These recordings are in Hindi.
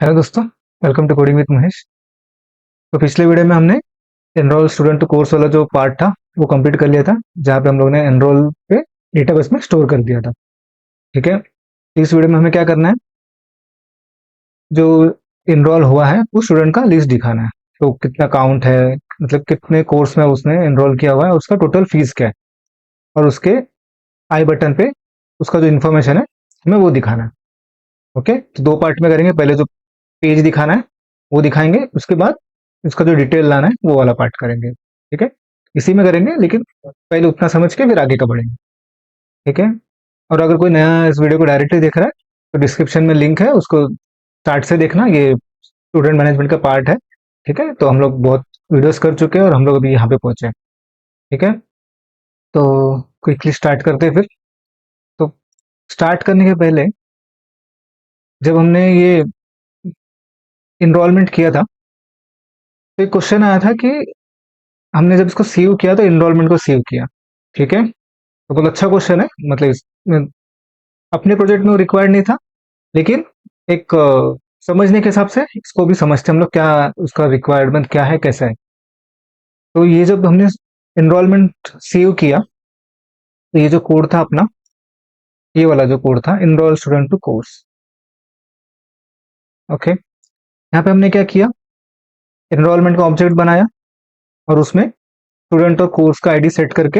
हेलो दोस्तों, welcome to coding with Mahesh. तो पिछले वीडियो में हमने एनरोल स्टूडेंट कोर्स वाला जो पार्ट था वो कंप्लीट कर लिया था, जहाँ पे हम लोग ने एनरोल पे डेटाबेस में स्टोर कर दिया था। ठीक है, इस वीडियो में हमें क्या करना है, जो एनरोल हुआ है उस स्टूडेंट का लिस्ट दिखाना है। तो कितना काउंट है, मतलब कितने कोर्स में उसने एनरोल किया हुआ है, उसका टोटल फीस क्या है, और उसके आई बटन पे उसका जो इन्फॉर्मेशन है हमें वो दिखाना है। ओके, तो दो पार्ट में करेंगे। पहले जो पेज दिखाना है वो दिखाएंगे, उसके बाद उसका जो डिटेल लाना है वो वाला पार्ट करेंगे। ठीक है, इसी में करेंगे, लेकिन पहले उतना समझ के फिर आगे का बढ़ेंगे। ठीक है, और अगर कोई नया इस वीडियो को डायरेक्टली देख रहा है तो डिस्क्रिप्शन में लिंक है, उसको स्टार्ट से देखना। ये स्टूडेंट मैनेजमेंट का पार्ट है। ठीक है, तो हम लोग बहुत वीडियोस कर चुके हैं और हम लोग अभी यहाँ पे पहुंचे हैं। ठीक है, तो क्विकली स्टार्ट करते हैं फिर। तो स्टार्ट करने के पहले, जब हमने ये इनरोलमेंट किया था तो एक क्वेश्चन आया था कि हमने जब इसको सेव किया तो इनरोलमेंट को सेव किया। ठीक है, तो बहुत अच्छा क्वेश्चन है। मतलब अपने प्रोजेक्ट में वो रिक्वायर्ड नहीं था, लेकिन एक समझने के हिसाब से इसको भी समझते हम लोग, क्या उसका रिक्वायरमेंट क्या है, कैसा है। तो ये जब हमने इनरोलमेंट सेव किया तो ये जो कोड था अपना, ये वाला जो कोड था, enroll student to course. Okay, यहाँ पे हमने क्या किया, इनरोलमेंट का ऑब्जेक्ट बनाया और उसमें स्टूडेंट और कोर्स का आईडी सेट करके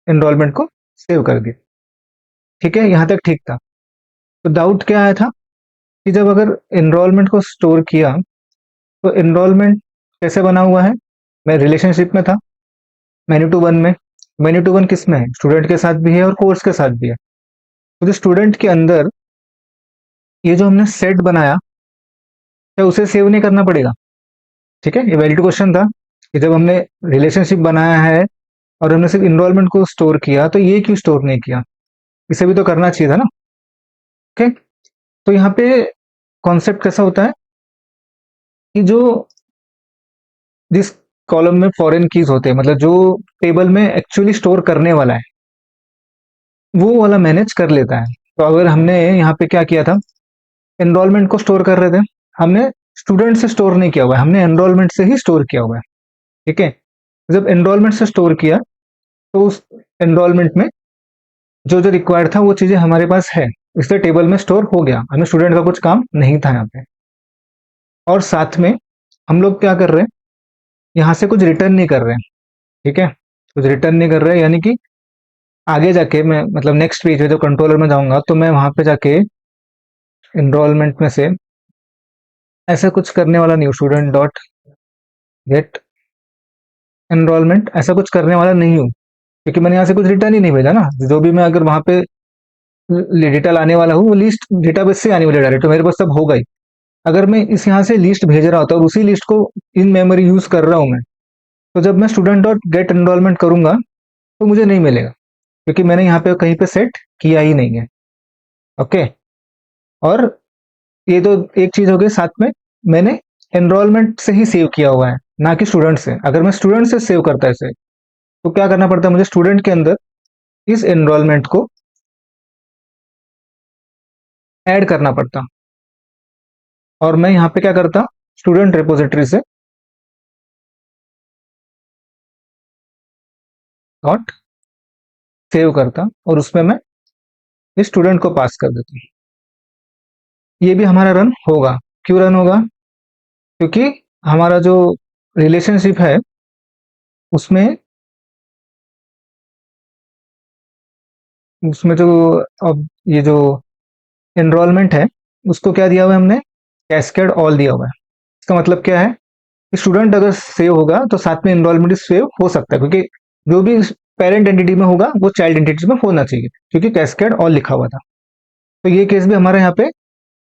इनरोलमेंट को सेव कर दिया। ठीक है, यहाँ तक ठीक था। तो डाउट क्या आया था कि जब अगर एनरोलमेंट को स्टोर किया तो एनरोलमेंट कैसे बना हुआ है। मैं रिलेशनशिप में था, मैन्यू टू वन में। मैन्यू टू वन किस में है, स्टूडेंट के साथ भी है और कोर्स के साथ भी है। तो जो स्टूडेंट के अंदर ये जो हमने सेट बनाया, क्या उसे सेव नहीं करना पड़ेगा। ठीक है, ये वैलिड क्वेश्चन था कि जब हमने रिलेशनशिप बनाया है और हमने सिर्फ इनरोलमेंट को स्टोर किया तो ये क्यों स्टोर नहीं किया, इसे भी तो करना चाहिए था ना। ओके, तो यहाँ पे कॉन्सेप्ट कैसा होता है कि जो जिस कॉलम में फॉरेन कीज होते हैं, मतलब जो टेबल में एक्चुअली स्टोर करने वाला है वो वाला मैनेज कर लेता है। तो अगर हमने यहाँ पे क्या किया था, एनरोलमेंट को स्टोर कर रहे थे, हमने स्टूडेंट से स्टोर नहीं किया हुआ है, हमने एनरोलमेंट से ही स्टोर किया हुआ है। ठीक है, जब एनरोलमेंट से स्टोर किया तो उस एनरोलमेंट में जो जो रिक्वायर्ड था वो चीजें हमारे पास है, इसलिए टेबल में स्टोर हो गया, हमें स्टूडेंट का कुछ काम नहीं था यहाँ पे। और साथ में हम लोग क्या कर रहे हैं, यहाँ से कुछ रिटर्न नहीं कर रहे हैं। ठीक है, कुछ रिटर्न नहीं कर रहे हैं, यानी कि आगे जाके मैं, मतलब नेक्स्ट पेज है जो कंट्रोलर में जाऊंगा तो मैं वहां पे जाके एनरोलमेंट में से ऐसा कुछ करने वाला नहीं हूँ, स्टूडेंट डॉट गेट एनरोलमेंट ऐसा कुछ करने वाला नहीं हूँ, क्योंकि मैंने यहाँ से कुछ रिटर्न ही नहीं भेजा ना। जो भी मैं अगर वहां पे डेटा लाने वाला हूँ वो लिस्ट डेटाबेस से आने वाली डायरेक्ट, तो मेरे पास सब होगा ही। अगर मैं इस यहाँ से लिस्ट भेज रहा होता और उसी लिस्ट को इन मेमोरी यूज कर रहा हूँ मैं, तो जब मैं स्टूडेंट डॉट गेट एनरोलमेंट करूंगा तो मुझे नहीं मिलेगा, क्योंकि मैंने यहाँ पे कहीं पे सेट किया ही नहीं है। ओके, और ये तो एक चीज हो गई, साथ में मैंने एनरोलमेंट से ही सेव किया हुआ है, ना कि स्टूडेंट से। अगर मैं स्टूडेंट से सेव करता इसे तो क्या करना पड़ता है मुझे, स्टूडेंट के अंदर इस एनरोलमेंट को ऐड करना पड़ता। और मैं यहाँ पे क्या करता, स्टूडेंट रिपोजिटरी से डॉट सेव करता और उसमें मैं इस स्टूडेंट को पास कर देता। ये भी हमारा रन होगा। क्यों रन होगा, क्योंकि हमारा जो रिलेशनशिप है उसमें उसमें जो, अब ये जो एनरोलमेंट है उसको क्या दिया हुआ है हमने, कैस्केड ऑल दिया हुआ है। इसका मतलब क्या है, स्टूडेंट अगर सेव होगा तो साथ में एनरोलमेंट सेव हो सकता है, क्योंकि जो भी पेरेंट एंटिटी में होगा वो चाइल्ड एंटिटी में होना चाहिए, क्योंकि कैस्केड ऑल लिखा हुआ था। तो ये केस भी हमारे यहाँ पे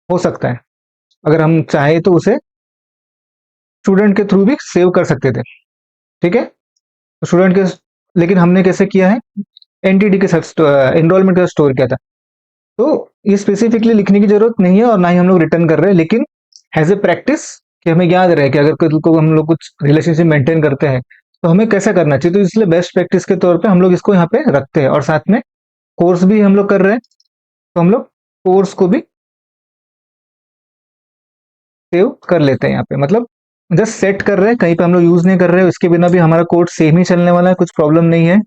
हो सकता है, अगर हम चाहे तो उसे स्टूडेंट के थ्रू भी सेव कर सकते थे। ठीक है, तो स्टूडेंट के, लेकिन हमने कैसे किया है, एंटिटी के साथ एनरोलमेंट का स्टोर किया था। तो ये स्पेसिफिकली लिखने की जरूरत नहीं है और ना ही हम लोग रिटर्न कर रहे हैं, लेकिन एज ए प्रैक्टिस कि हमें याद रहे कि अगर कल को हम लोग कुछ रिलेशनशिप मेंटेन करते हैं तो हमें कैसा करना चाहिए। तो इसलिए बेस्ट प्रैक्टिस के तौर पे हम लोग इसको यहाँ पे रखते हैं, और साथ में कोर्स भी हम लोग कर रहे हैं तो हम लोग कोर्स को भी सेव कर लेते हैं यहाँ पे, मतलब जस्ट सेट कर रहे हैं, कहीं पे हम लोग यूज नहीं कर रहे हैं, उसके बिना भी हमारा कोड सेम ही चलने वाला है, कुछ प्रॉब्लम नहीं है।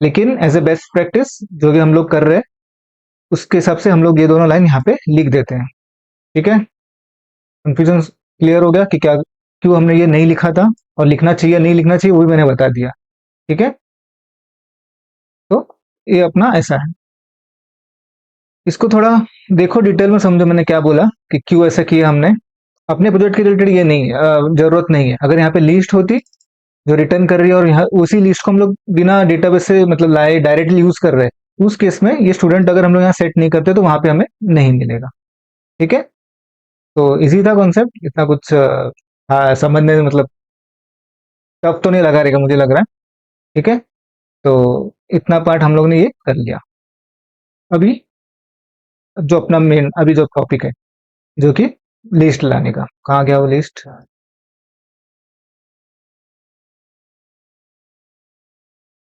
लेकिन एज ए बेस्ट प्रैक्टिस जो भी हम लोग कर रहे हैं उसके हिसाब से हम लोग ये दोनों लाइन यहाँ पे लिख देते हैं। ठीक है, कंफ्यूजन क्लियर हो गया कि क्या क्यों हमने ये नहीं लिखा था, और लिखना चाहिए नहीं लिखना चाहिए वो भी मैंने बता दिया। ठीक है, तो ये अपना ऐसा है। इसको थोड़ा देखो डिटेल में, समझो मैंने क्या बोला कि क्यों ऐसा किया हमने। अपने प्रोजेक्ट के रिलेटेड ये नहीं है, जरूरत नहीं है। अगर यहाँ पे लिस्ट होती जो रिटर्न कर रही है और यहाँ उसी लिस्ट को हम लोग बिना डेटाबेस से मतलब लाए डायरेक्टली यूज कर रहे हैं, उस केस में ये स्टूडेंट अगर हम लोग यहाँ सेट नहीं करते तो वहां पे हमें नहीं मिलेगा। ठीक है, तो इजी था कॉन्सेप्ट, इतना कुछ हाँ, समझने में मतलब टफ तो नहीं लगा रहेगा मुझे लग रहा है। ठीक है, तो इतना पार्ट हम लोग ने ये कर लिया। अभी जो अपना मेन अभी जो टॉपिक है जो कि लिस्ट लाने का, कहाँ गया वो लिस्ट?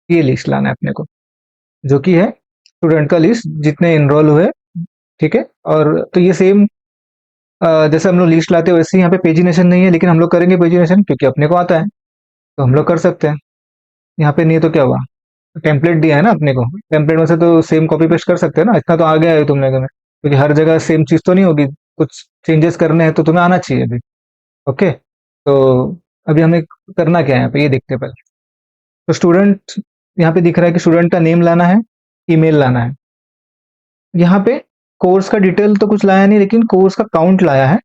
ये लिस्ट लाना है अपने को, जो कि है स्टूडेंट का लिस्ट जितने इनरोल हुए। ठीक है, और तो ये सेम जैसे हम लोग लिस्ट लाते हैं वैसे ही यहाँ पे पेजिनेशन नहीं है, लेकिन हम लोग करेंगे पेजिनेशन क्योंकि अपने को आता है, तो हम लोग कर सकते हैं। यहाँ पे नहीं है तो क्या हुआ, टेम्पलेट दिया है ना अपने को, टेम्पलेट में से तो सेम कॉपी पेस्ट कर सकते हैं ना, इतना तो आ गया है तुमने में, क्योंकि हर जगह सेम चीज तो नहीं होगी, कुछ चेंजेस करने हैं तो तुम्हें आना चाहिए अभी। ओके, तो अभी हमें करना क्या है यहाँ पे ये देखते हैं पहले। तो स्टूडेंट यहाँ पे दिख रहा है कि स्टूडेंट का नेम लाना है, ईमेल लाना है। यहाँ पे कोर्स का डिटेल तो कुछ लाया नहीं, लेकिन कोर्स का काउंट लाया है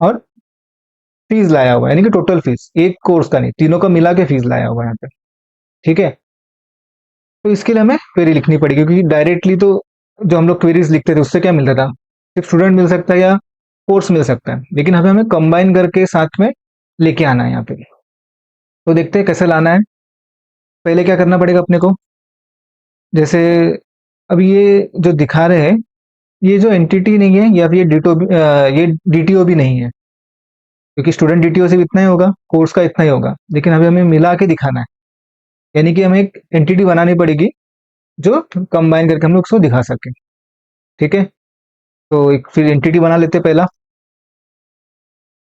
और फीस लाया हुआ है, यानी कि टोटल फीस, एक कोर्स का नहीं, तीनों का मिला के फीस लाया हुआ है यहाँ पे। ठीक है, तो इसके लिए हमें क्वेरी लिखनी पड़ेगी, क्योंकि डायरेक्टली तो जो हम लोग क्वेरीज लिखते थे उससे क्या मिलता था, सिर्फ स्टूडेंट मिल सकता है या कोर्स मिल सकता है, लेकिन हमें हमें कंबाइन करके साथ में लेके आना है यहाँ पे। तो देखते हैं कैसे लाना है। पहले क्या करना पड़ेगा अपने को, जैसे अभी ये जो दिखा रहे हैं ये जो एंटिटी नहीं है, या फिर ये डीटो ये डीटीओ भी नहीं है, क्योंकि स्टूडेंट डीटीओ से भी इतना ही होगा, कोर्स का इतना ही होगा, लेकिन अभी हमें मिला के दिखाना है, यानी कि हमें एक एंटिटी बनानी पड़ेगी जो कंबाइन करके हम लोग उसको दिखा सके। ठीक है, तो एक फिर एंटिटी बना लेते हैं पहला,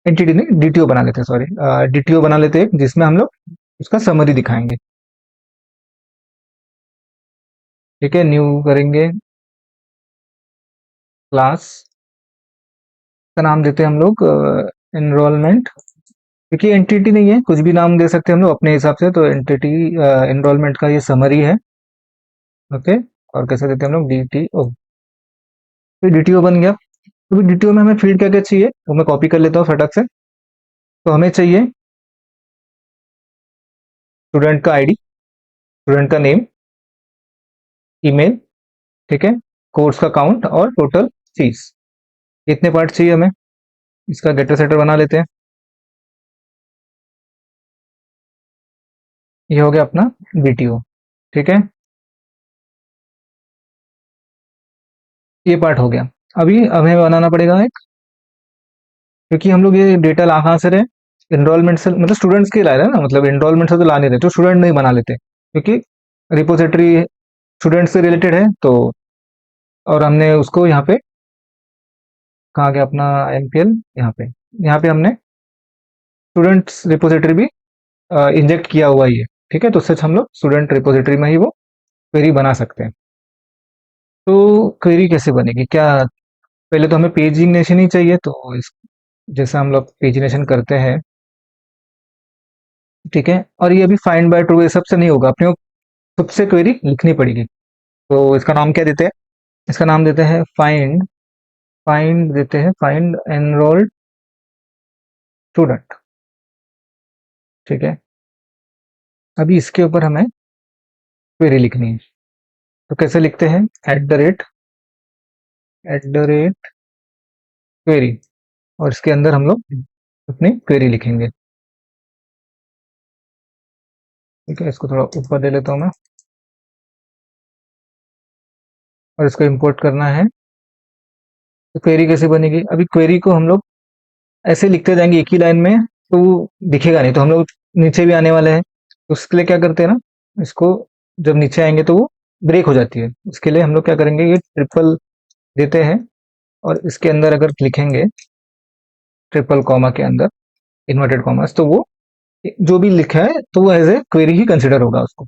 एंटिटी नहीं डीटीओ बना लेते हैं, सॉरी, डीटीओ बना लेते हैं जिसमें हम लोग उसका समरी दिखाएंगे। ठीक है, न्यू करेंगे, क्लास का नाम देते हैं हम लोग एनरोलमेंट, क्योंकि एंटिटी नहीं है कुछ भी नाम दे सकते हैं हम लोग अपने हिसाब से, तो एंटिटी एनरोलमेंट का ये समरी है। ओके, और कैसे देते हैं हम लोग डीटीओ, तो डीटीओ बन गया। तो डीटीओ में हमें फील्ड क्या क्या चाहिए वो मैं कॉपी कर लेता हूँ फटाक से। तो हमें चाहिए स्टूडेंट का आईडी, स्टूडेंट का नेम, ईमेल, ठीक है, कोर्स का काउंट और टोटल फीस, इतने पार्ट चाहिए हमें। इसका गेटर सेटर बना लेते हैं। ये हो गया अपना बीटीओ। ठीक है, ये पार्ट हो गया। अभी हमें बनाना पड़ेगा एक, क्योंकि हम लोग ये डेटा ला कहाँ से रहे, एनरोलमेंट से, मतलब स्टूडेंट्स के ला रहे हैं ना, मतलब एनरोलमेंट से तो ला नहीं रहे, तो स्टूडेंट नहीं बना लेते, क्योंकि रिपोजिटरी स्टूडेंट से रिलेटेड है तो। और हमने उसको यहाँ पे, कहाँ गया अपना एमपीएल, यहाँ पे हमने स्टूडेंट्स रिपोजिटरी भी इंजेक्ट किया हुआ ही है। ठीक है, तो उससे हम लोग स्टूडेंट रिपोजिटरी में ही वो क्वेरी बना सकते हैं। तो क्वेरी कैसे बनेगी क्या, पहले तो हमें पेजिनेशन ही चाहिए, तो इस जैसा हम लोग पेजिनेशन करते हैं। ठीक है, और ये अभी फाइंड बाय ट्रू ये सब से नहीं होगा, अपने को खुद से क्वेरी लिखनी पड़ेगी। तो इसका नाम क्या देते हैं, इसका नाम देते हैं फाइंड, फाइंड देते हैं फाइंड एनरोल्ड स्टूडेंट। ठीक है, अभी इसके ऊपर हमें क्वेरी लिखनी है, तो कैसे लिखते हैं, एट द रेट क्वेरी, और इसके अंदर हम लोग अपनी क्वेरी लिखेंगे। ठीक है, इसको थोड़ा ऊपर दे लेता हूँ मैं, और इसको इंपोर्ट करना है। तो क्वेरी कैसे बनेगी, अभी क्वेरी को हम लोग ऐसे लिखते जाएंगे एक ही लाइन में, तो वो दिखेगा नहीं, तो हम लोग नीचे भी आने वाले हैं, तो उसके लिए क्या करते हैं ना, इसको जब नीचे आएंगे तो वो ब्रेक हो जाती है, उसके लिए हम लोग क्या करेंगे, ये ट्रिपल देते हैं, और इसके अंदर अगर लिखेंगे ट्रिपल कॉमा के अंदर इन्वर्टेड कॉमर्स, तो वो जो भी लिखा है तो वो एज ए क्वेरी ही कंसिडर होगा। उसको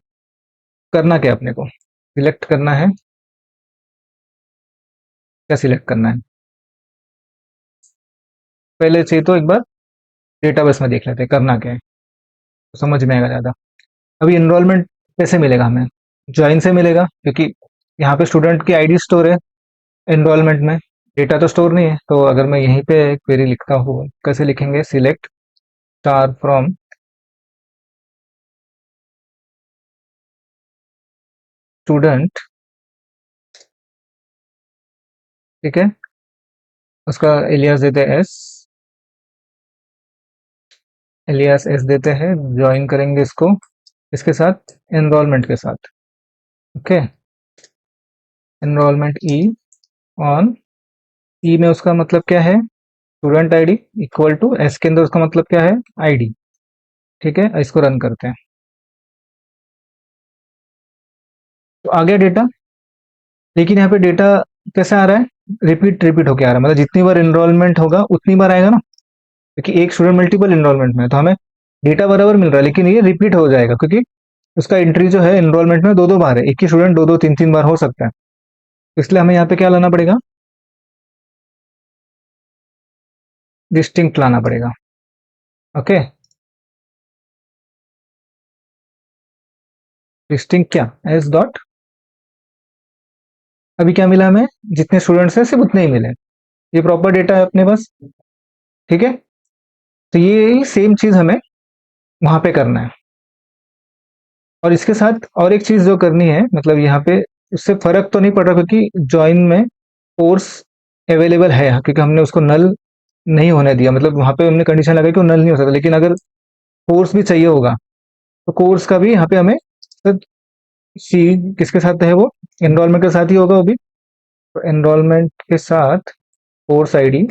करना क्या है, अपने को सिलेक्ट करना है। क्या सिलेक्ट करना है, पहले से तो एक बार डेटाबेस में देख लेते हैं करना क्या है, तो समझ में आएगा ज़्यादा। अभी इनरोलमेंट कैसे मिलेगा हमें, ज्वाइन से मिलेगा, क्योंकि यहाँ पे स्टूडेंट की आईडी स्टोर है, एनरोलमेंट में डेटा तो स्टोर नहीं है। तो अगर मैं यहीं पे क्वेरी लिखता हूँ, कैसे लिखेंगे, सिलेक्ट स्टार फ्रॉम स्टूडेंट, ठीक है, उसका एलियास देते हैं एस, एलियास एस देते हैं, ज्वाइन करेंगे इसको इसके साथ, एनरोलमेंट के साथ। Okay, enrollment e on, e में उसका मतलब क्या है, student ID equal to s के अंदर उसका मतलब क्या है, आईडी। ठीक है, इसको रन करते हैं, तो आ गया डेटा। लेकिन यहाँ पे डेटा कैसे आ रहा है, रिपीट रिपीट होके आ रहा है, मतलब जितनी बार एनरोलमेंट होगा उतनी बार आएगा ना, क्योंकि एक स्टूडेंट मल्टीपल एनरोलमेंट में है, तो हमें डेटा बराबर मिल रहा है, लेकिन ये रिपीट हो जाएगा, क्योंकि उसका एंट्री जो है एनरोलमेंट में दो दो बार है, एक ही स्टूडेंट दो दो तीन तीन बार हो सकता है। इसलिए हमें यहाँ पे क्या लाना पड़ेगा, डिस्टिंक्ट लाना पड़ेगा। ओके, डिस्टिंक्ट क्या, एस डॉट, अभी क्या मिला हमें, जितने स्टूडेंट्स हैं सिर्फ उतने ही मिले, ये प्रॉपर डेटा है अपने पास। ठीक है, तो ये सेम चीज हमें वहां पे करना है। और इसके साथ और एक चीज जो करनी है, मतलब यहाँ पे उससे फर्क तो नहीं पड़ रहा, क्योंकि ज्वाइन में कोर्स अवेलेबल है, क्योंकि हमने उसको नल नहीं होने दिया, मतलब वहां पे हमने कंडीशन लगाई कि वो नल नहीं हो सकता। लेकिन अगर कोर्स भी चाहिए होगा, तो कोर्स का भी यहाँ पे हमें सी किसके साथ है, वो एनरोलमेंट के साथ ही होगा वो भी। तो एनरोलमेंट के साथ course ID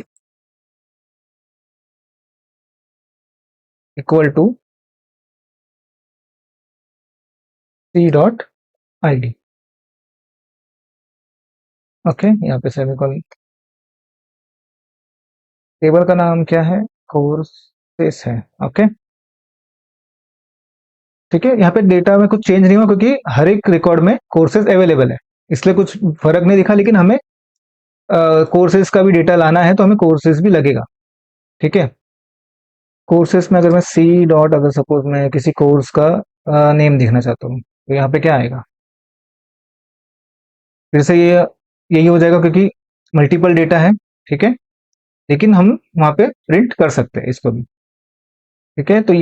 equal to c dot I D. Okay, यहाँ पे सेमीकोलन, टेबल का नाम क्या है, कोर्सेस है। ओके, ठीक है, यहाँ पे डेटा में कुछ चेंज नहीं हुआ, क्योंकि हर एक रिकॉर्ड में कोर्सेज अवेलेबल है, इसलिए कुछ फर्क नहीं दिखा। लेकिन हमें कोर्सेज का भी डेटा लाना है, तो हमें कोर्सेज भी लगेगा। ठीक है, कोर्सेज में अगर मैं सी डॉट, अगर सपोज मैं किसी कोर्स का नेम देखना चाहता हूँ, तो यहाँ पे क्या आएगा, फिर से ये यही हो जाएगा, क्योंकि मल्टीपल डेटा है। ठीक है, लेकिन हम वहाँ पे प्रिंट कर सकते हैं इसको भी। ठीक है, तो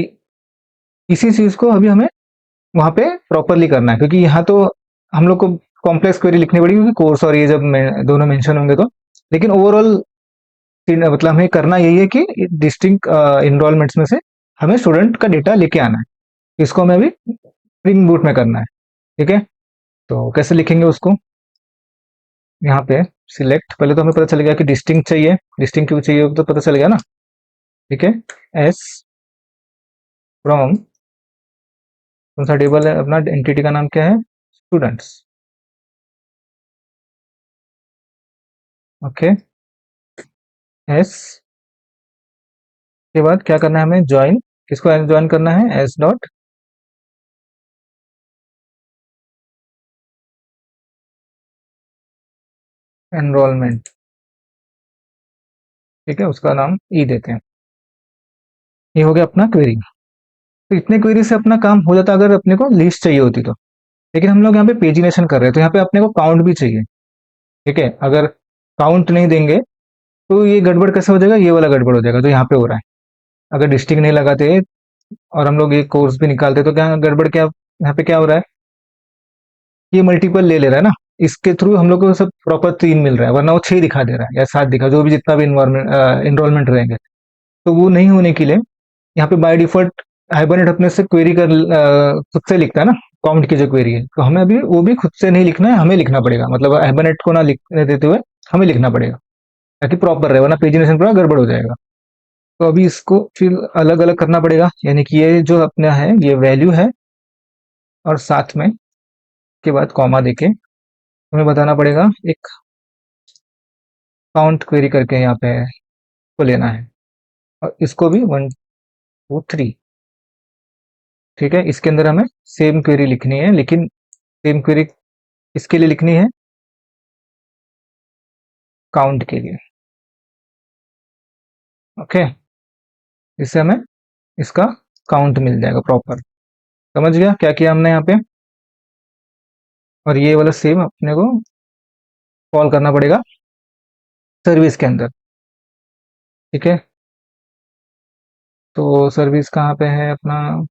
इसी चीज को अभी हमें वहाँ पे प्रॉपरली करना है, क्योंकि यहाँ तो हम लोग को कॉम्प्लेक्स क्वेरी लिखनी पड़ेगी, क्योंकि कोर्स और ये जब दोनों मेंशन होंगे तो। लेकिन ओवरऑल मतलब हमें करना यही है कि डिस्टिंक्ट इनरोलमेंट्स में से हमें स्टूडेंट का डेटा लेके आना है, इसको हमें अभी स्प्रिंग बूट में करना है। ठीक है, तो कैसे लिखेंगे उसको, यहाँ पे सिलेक्ट, पहले तो हमें पता चल गया कि डिस्टिंक्ट चाहिए, डिस्टिंक्ट क्यों चाहिए तो पता चल गया ना। ठीक है, एस फ्रॉम, कौन सा टेबल है अपना, एंटिटी का नाम क्या है, स्टूडेंट्स। ओके, एस के बाद क्या करना है हमें, ज्वाइन, किसको ज्वाइन करना है, एस डॉट एनरोलमेंट। ठीक है, उसका नाम ई देते हैं। ये हो गया अपना क्वेरी। तो इतने क्वेरी से अपना काम हो जाता, अगर अपने को लिस्ट चाहिए होती तो। लेकिन हम लोग यहाँ पे पेजिनेशन कर रहे हैं, तो यहाँ पे अपने को काउंट भी चाहिए। ठीक है, अगर काउंट नहीं देंगे तो ये गड़बड़ कैसे हो जाएगा, ये वाला गड़बड़ हो जाएगा जो यहाँ पे हो रहा है। अगर डिस्ट्रिक्ट नहीं लगाते और हम लोग ये कोर्स भी निकालते, तो क्या गड़बड़, क्या यहाँ पे क्या हो रहा है, ये मल्टीपल ले ले रहा है ना, इसके थ्रू हम लोग को सब प्रॉपर 3 मिल रहा है, वरना वो 6 दिखा दे रहा है या 7 दिखा, जो भी जितना भी इन्वॉल्वमेंट रहेंगे। तो वो नहीं होने के लिए यहाँ पे बाय डिफॉल्ट हाइबरनेट अपने से क्वेरी कर खुद से लिखता है ना, काउंट की जो क्वेरी है, तो हमें अभी वो भी खुद से नहीं लिखना है, हमें लिखना पड़ेगा, मतलब हाइबरनेट को ना लिखने देते हुए हमें लिखना पड़ेगा, ताकि प्रॉपर रहे, वरना पेजिनेशन पूरा गड़बड़ हो जाएगा। तो अभी इसको फिर अलग अलग करना पड़ेगा, यानी कि ये जो अपना है ये वैल्यू है, और साथ में के बाद कॉमा देके हमें बताना पड़ेगा एक काउंट क्वेरी करके यहाँ पे को लेना है। और इसको भी 1 2 3। ठीक है, इसके अंदर हमें सेम क्वेरी लिखनी है, लेकिन सेम क्वेरी इसके लिए लिखनी है, काउंट के लिए। ओके, इससे हमें इसका काउंट मिल जाएगा प्रॉपर। समझ गया क्या किया हमने यहाँ पे? और ये वाला सेम अपने को कॉल करना पड़ेगा सर्विस के अंदर। ठीक है, तो सर्विस कहाँ पे है अपना?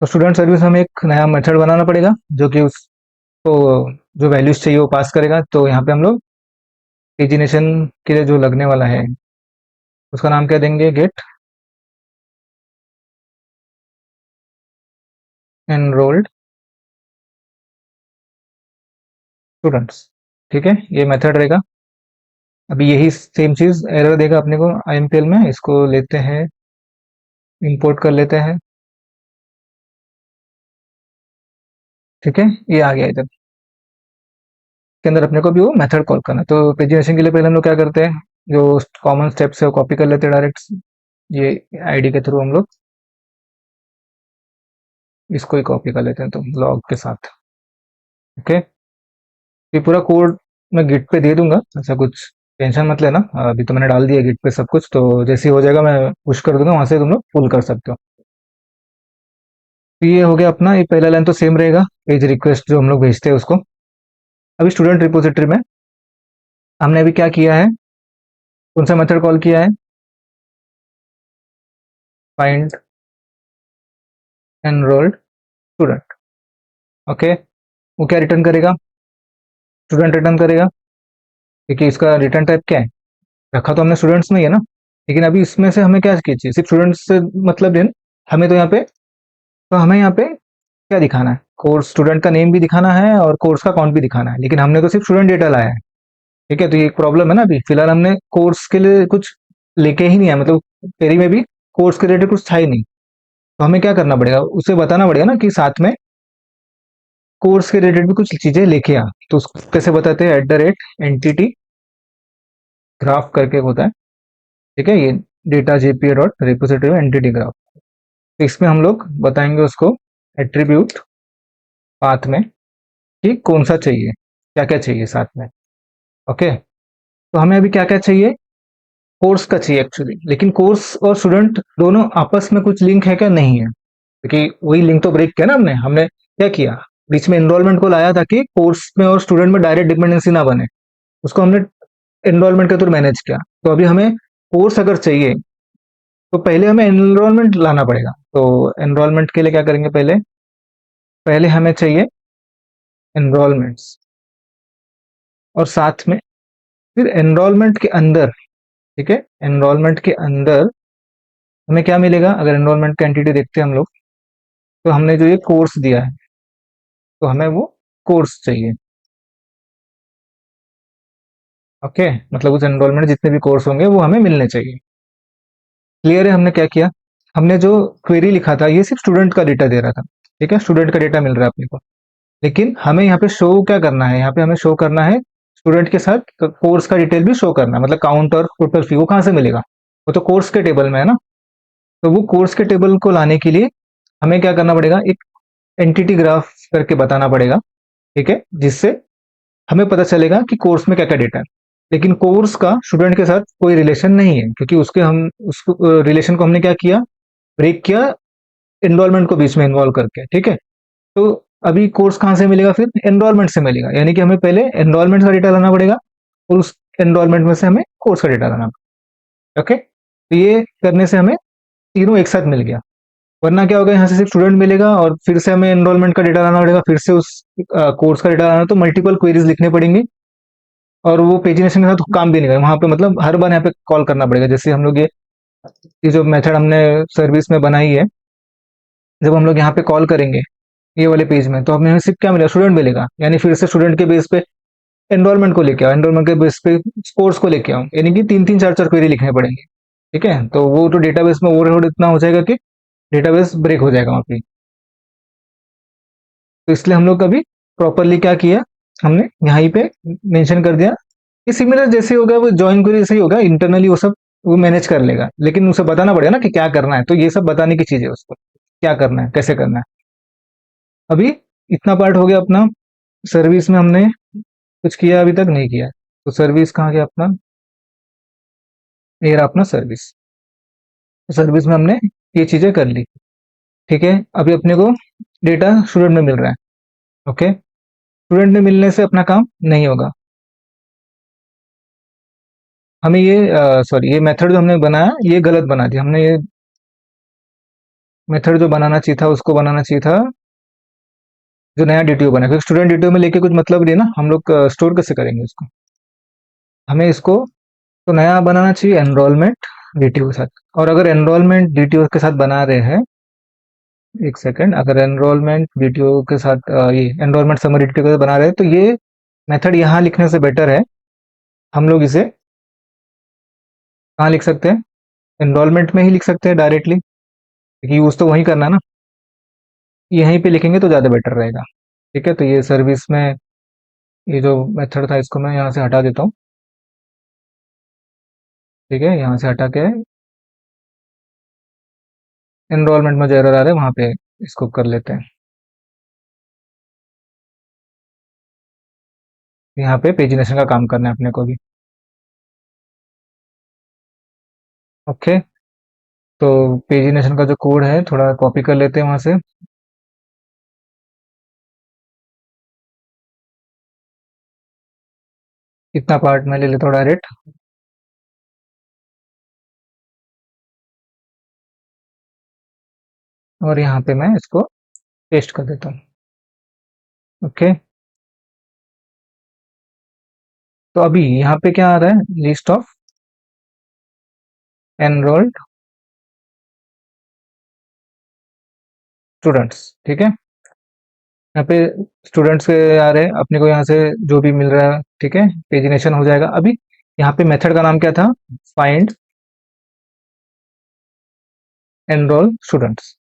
तो स्टूडेंट सर्विस हमें एक नया मेथड बनाना पड़ेगा जो कि उसको जो वैल्यूज चाहिए वो पास करेगा। तो यहाँ पे हम लोग पेजिनेशन के लिए जो लगने वाला है उसका नाम क्या देंगे? Gate enrolled students. ठीक है, ये मेथड रहेगा। अभी यही सेम चीज एरर देगा अपने को आईएमपीएल में। इसको लेते हैं, इंपोर्ट कर लेते हैं। ठीक है, ये आ गया इधर। के अंदर अपने को भी वो मेथड कॉल करना है। तो पेजिनेशन के लिए पहले हम लोग क्या करते हैं, जो कॉमन स्टेप्स है वो कॉपी कर लेते हैं डायरेक्ट, ये आईडी के थ्रू हम लोग इसको ही कॉपी कर लेते हैं तो लॉग के साथ। ओके, ये पूरा कोड मैं गिट पे दे दूंगा, ऐसा कुछ टेंशन मत लेना। अभी तो मैंने डाल दिया गिट पे सब कुछ, तो जैसे ही हो जाएगा मैं पुश कर दूंगा, वहां से तुम लोग पुल कर सकते हो। तो ये हो गया अपना, ये पहला लाइन तो सेम रहेगा, पेज रिक्वेस्ट जो हम लोग भेजते हैं उसको। अभी स्टूडेंट रिपोजिटरी में हमने अभी क्या किया है, कौन सा मेथड कॉल किया है? Find enrolled student. ओके, वो क्या रिटर्न करेगा? स्टूडेंट रिटर्न करेगा, क्योंकि इसका रिटर्न टाइप क्या है? रखा तो हमने स्टूडेंट्स में ही है ना। लेकिन अभी इसमें से हमें क्या चाहिए? सिर्फ स्टूडेंट्स से मतलब है ना? हमें तो यहाँ पे, तो हमें यहाँ पे क्या दिखाना है? कोर्स स्टूडेंट का नेम भी दिखाना है और कोर्स का अकाउंट भी दिखाना है, लेकिन हमने तो सिर्फ स्टूडेंट डेटा लाया है। ठीक है, तो ये एक प्रॉब्लम है ना। अभी फिलहाल हमने कोर्स के लिए कुछ लेके ही नहीं है, मतलब क्वेरी में भी कोर्स के रिलेटेड कुछ था ही नहीं। तो हमें क्या करना पड़ेगा, उसे बताना पड़ेगा ना कि साथ में कोर्स के रिलेटेड भी कुछ चीजें लेके आ। तो उसको कैसे बताते हैं? @एंटिटी ग्राफ करके होता है। ठीक है, ये data JPA dot repository entity graph. तो इसमें हम लोग बताएंगे उसको एट्रीब्यूट पाथ में कि कौन सा चाहिए, क्या क्या चाहिए साथ में। ओके, तो हमें अभी क्या क्या चाहिए? कोर्स का चाहिए एक्चुअली, लेकिन कोर्स और स्टूडेंट दोनों आपस में कुछ लिंक है क्या? नहीं है, क्योंकि वही लिंक तो ब्रेक किया ना हमने। हमने क्या किया, बीच में एनरोलमेंट को लाया ताकि कोर्स में और स्टूडेंट में डायरेक्ट डिपेंडेंसी ना बने, उसको हमने एनरोलमेंट के थ्रू मैनेज किया। तो अभी हमें कोर्स अगर चाहिए तो पहले हमें एनरोलमेंट लाना पड़ेगा। तो एनरोलमेंट के लिए क्या करेंगे, पहले पहले हमें चाहिए एनरोलमेंट्स, और साथ में फिर एनरोलमेंट के अंदर, ठीक है, एनरोलमेंट के अंदर हमें क्या मिलेगा? अगर एनरोलमेंट का एंटिटी देखते हैं हम लोग, तो हमने जो ये कोर्स दिया है, तो हमें वो कोर्स चाहिए। ओके, मतलब उस एनरोलमेंट जितने भी कोर्स होंगे वो हमें मिलने चाहिए। क्लियर है? हमने क्या किया, हमने जो क्वेरी लिखा था ये सिर्फ स्टूडेंट का डेटा दे रहा था। ठीक है, स्टूडेंट का डेटा मिल रहा है अपने को, लेकिन हमें यहाँ पे शो क्या करना है? यहाँ पे हमें शो करना है स्टूडेंट के साथ कोर्स का डिटेल भी शो करना है, मतलब काउंट और टोटल फी। वो कहाँ से मिलेगा? वो तो कोर्स के टेबल में है ना। तो वो कोर्स के टेबल को लाने के लिए हमें क्या करना पड़ेगा, एक एंटिटी ग्राफ करके बताना पड़ेगा। ठीक है, जिससे हमें पता चलेगा कि कोर्स में क्या क्या डेटा है। लेकिन कोर्स का स्टूडेंट के साथ कोई रिलेशन नहीं है, क्योंकि उसके हम उसको रिलेशन को हमने क्या किया, ब्रेक किया एनरोलमेंट को बीच में इन्वॉल्व करके। ठीक है, तो अभी कोर्स कहाँ से मिलेगा? फिर एनरोलमेंट से मिलेगा, यानी कि हमें पहले एनरोलमेंट का डेटा लाना पड़ेगा और उस एनरोलमेंट में से हमें कोर्स का डेटा लाना पड़ेगा। ओके, तो ये करने से हमें तीनों एक साथ मिल गया। वरना क्या होगा, यहाँ से सिर्फ स्टूडेंट मिलेगा और फिर से हमें एनरोलमेंट का डेटा लाना पड़ेगा, फिर से उस कोर्स का डेटा लाना, तो मल्टीपल क्वेरीज लिखने पड़ेंगी और वो पेजिनेशन के साथ काम भी नहीं करेगा। वहां पे मतलब हर बार यहाँ पे कॉल करना पड़ेगा। जैसे हम लोग ये जो मेथड हमने सर्विस में बनाई है, जब हम लोग यहाँ पे कॉल करेंगे ये वाले पेज में, तो हमें सिर्फ क्या मिलेगा? स्टूडेंट मिलेगा। यानी फिर से स्टूडेंट के बेस पे एनरोलमेंट को लेके आओ, एनरोलमेंट के बेस पे कोर्स को लेके आओ, यानी कि तीन तीन चार चार क्वेरी लिखने पड़ेंगे। ठीक है, तो वो तो डेटाबेस में ओवरलोड इतना हो जाएगा कि डेटाबेस ब्रेक हो जाएगा वहाँ पे। तो इसलिए हम लोग अभी प्रॉपरली क्या किया, हमने यहाँ पे मेंशन कर दिया। ये सिमिलर जैसे होगा वो ज्वाइन क्वेरी जैसे ही होगा इंटरनली, वो सब वो मैनेज कर लेगा, लेकिन उसे बताना पड़ेगा ना कि क्या करना है। तो ये सब बताने की चीज़ है उसको, क्या करना है, कैसे करना है। अभी इतना पार्ट हो गया अपना। सर्विस में हमने कुछ किया अभी तक नहीं किया है। तो सर्विस कहाँ गया अपना, ये रहा अपना सर्विस। सर्विस में हमने ये चीज़ें कर ली। ठीक है, अभी अपने को डेटा स्टूडेंट में मिल रहा है। ओके, स्टूडेंट में मिलने से अपना काम नहीं होगा। हमें ये सॉरी, ये मेथड जो हमने बनाया ये गलत बना दिया हमने। ये मेथड जो बनाना चाहिए था उसको बनाना चाहिए था जो नया डीटीओ बना, क्योंकि स्टूडेंट डीटीओ में लेके कुछ मतलब नहीं ना, हम लोग स्टोर कैसे करेंगे उसको। हमें इसको तो नया बनाना चाहिए एनरोलमेंट डीटीओ के साथ। और अगर एनरोलमेंट डीटीओ के साथ बना रहे हैं, एक सेकंड, अगर एनरोलमेंट डीटीओ के साथ ये एनरोलमेंट समरी डीटीओ के साथ बना रहे हैं तो ये मेथड यहाँ लिखने से बेटर है। हम लोग इसे कहाँ लिख सकते हैं, एनरोलमेंट में ही लिख सकते हैं डायरेक्टली, क्योंकि यूज तो वही करना है ना। यहीं पे लिखेंगे तो ज़्यादा बेटर रहेगा। ठीक है, तो ये सर्विस में ये जो मेथड था इसको मैं यहाँ से हटा देता हूँ। ठीक है, यहाँ से हटा के एनरोलमेंट में जो एरर आ रहा है वहाँ पे इसको कर लेते हैं। यहाँ पे पेजिनेशन का काम करना है अपने को भी। ओके, तो पेजिनेशन का जो कोड है थोड़ा कॉपी कर लेते हैं वहाँ से। इतना पार्ट मैं ले लेता हूँ डायरेक्ट, और यहाँ पे मैं इसको पेस्ट कर देता हूँ। ओके, तो अभी यहाँ पे क्या आ रहा है, लिस्ट ऑफ एनरोल्ड स्टूडेंट्स। ठीक है, यहाँ पे स्टूडेंट्स के आ रहे हैं अपने को, यहाँ से जो भी मिल रहा है। ठीक है, पेजिनेशन हो जाएगा। अभी यहाँ पे मेथड का नाम क्या था, फाइंड एनरोल स्टूडेंट्स।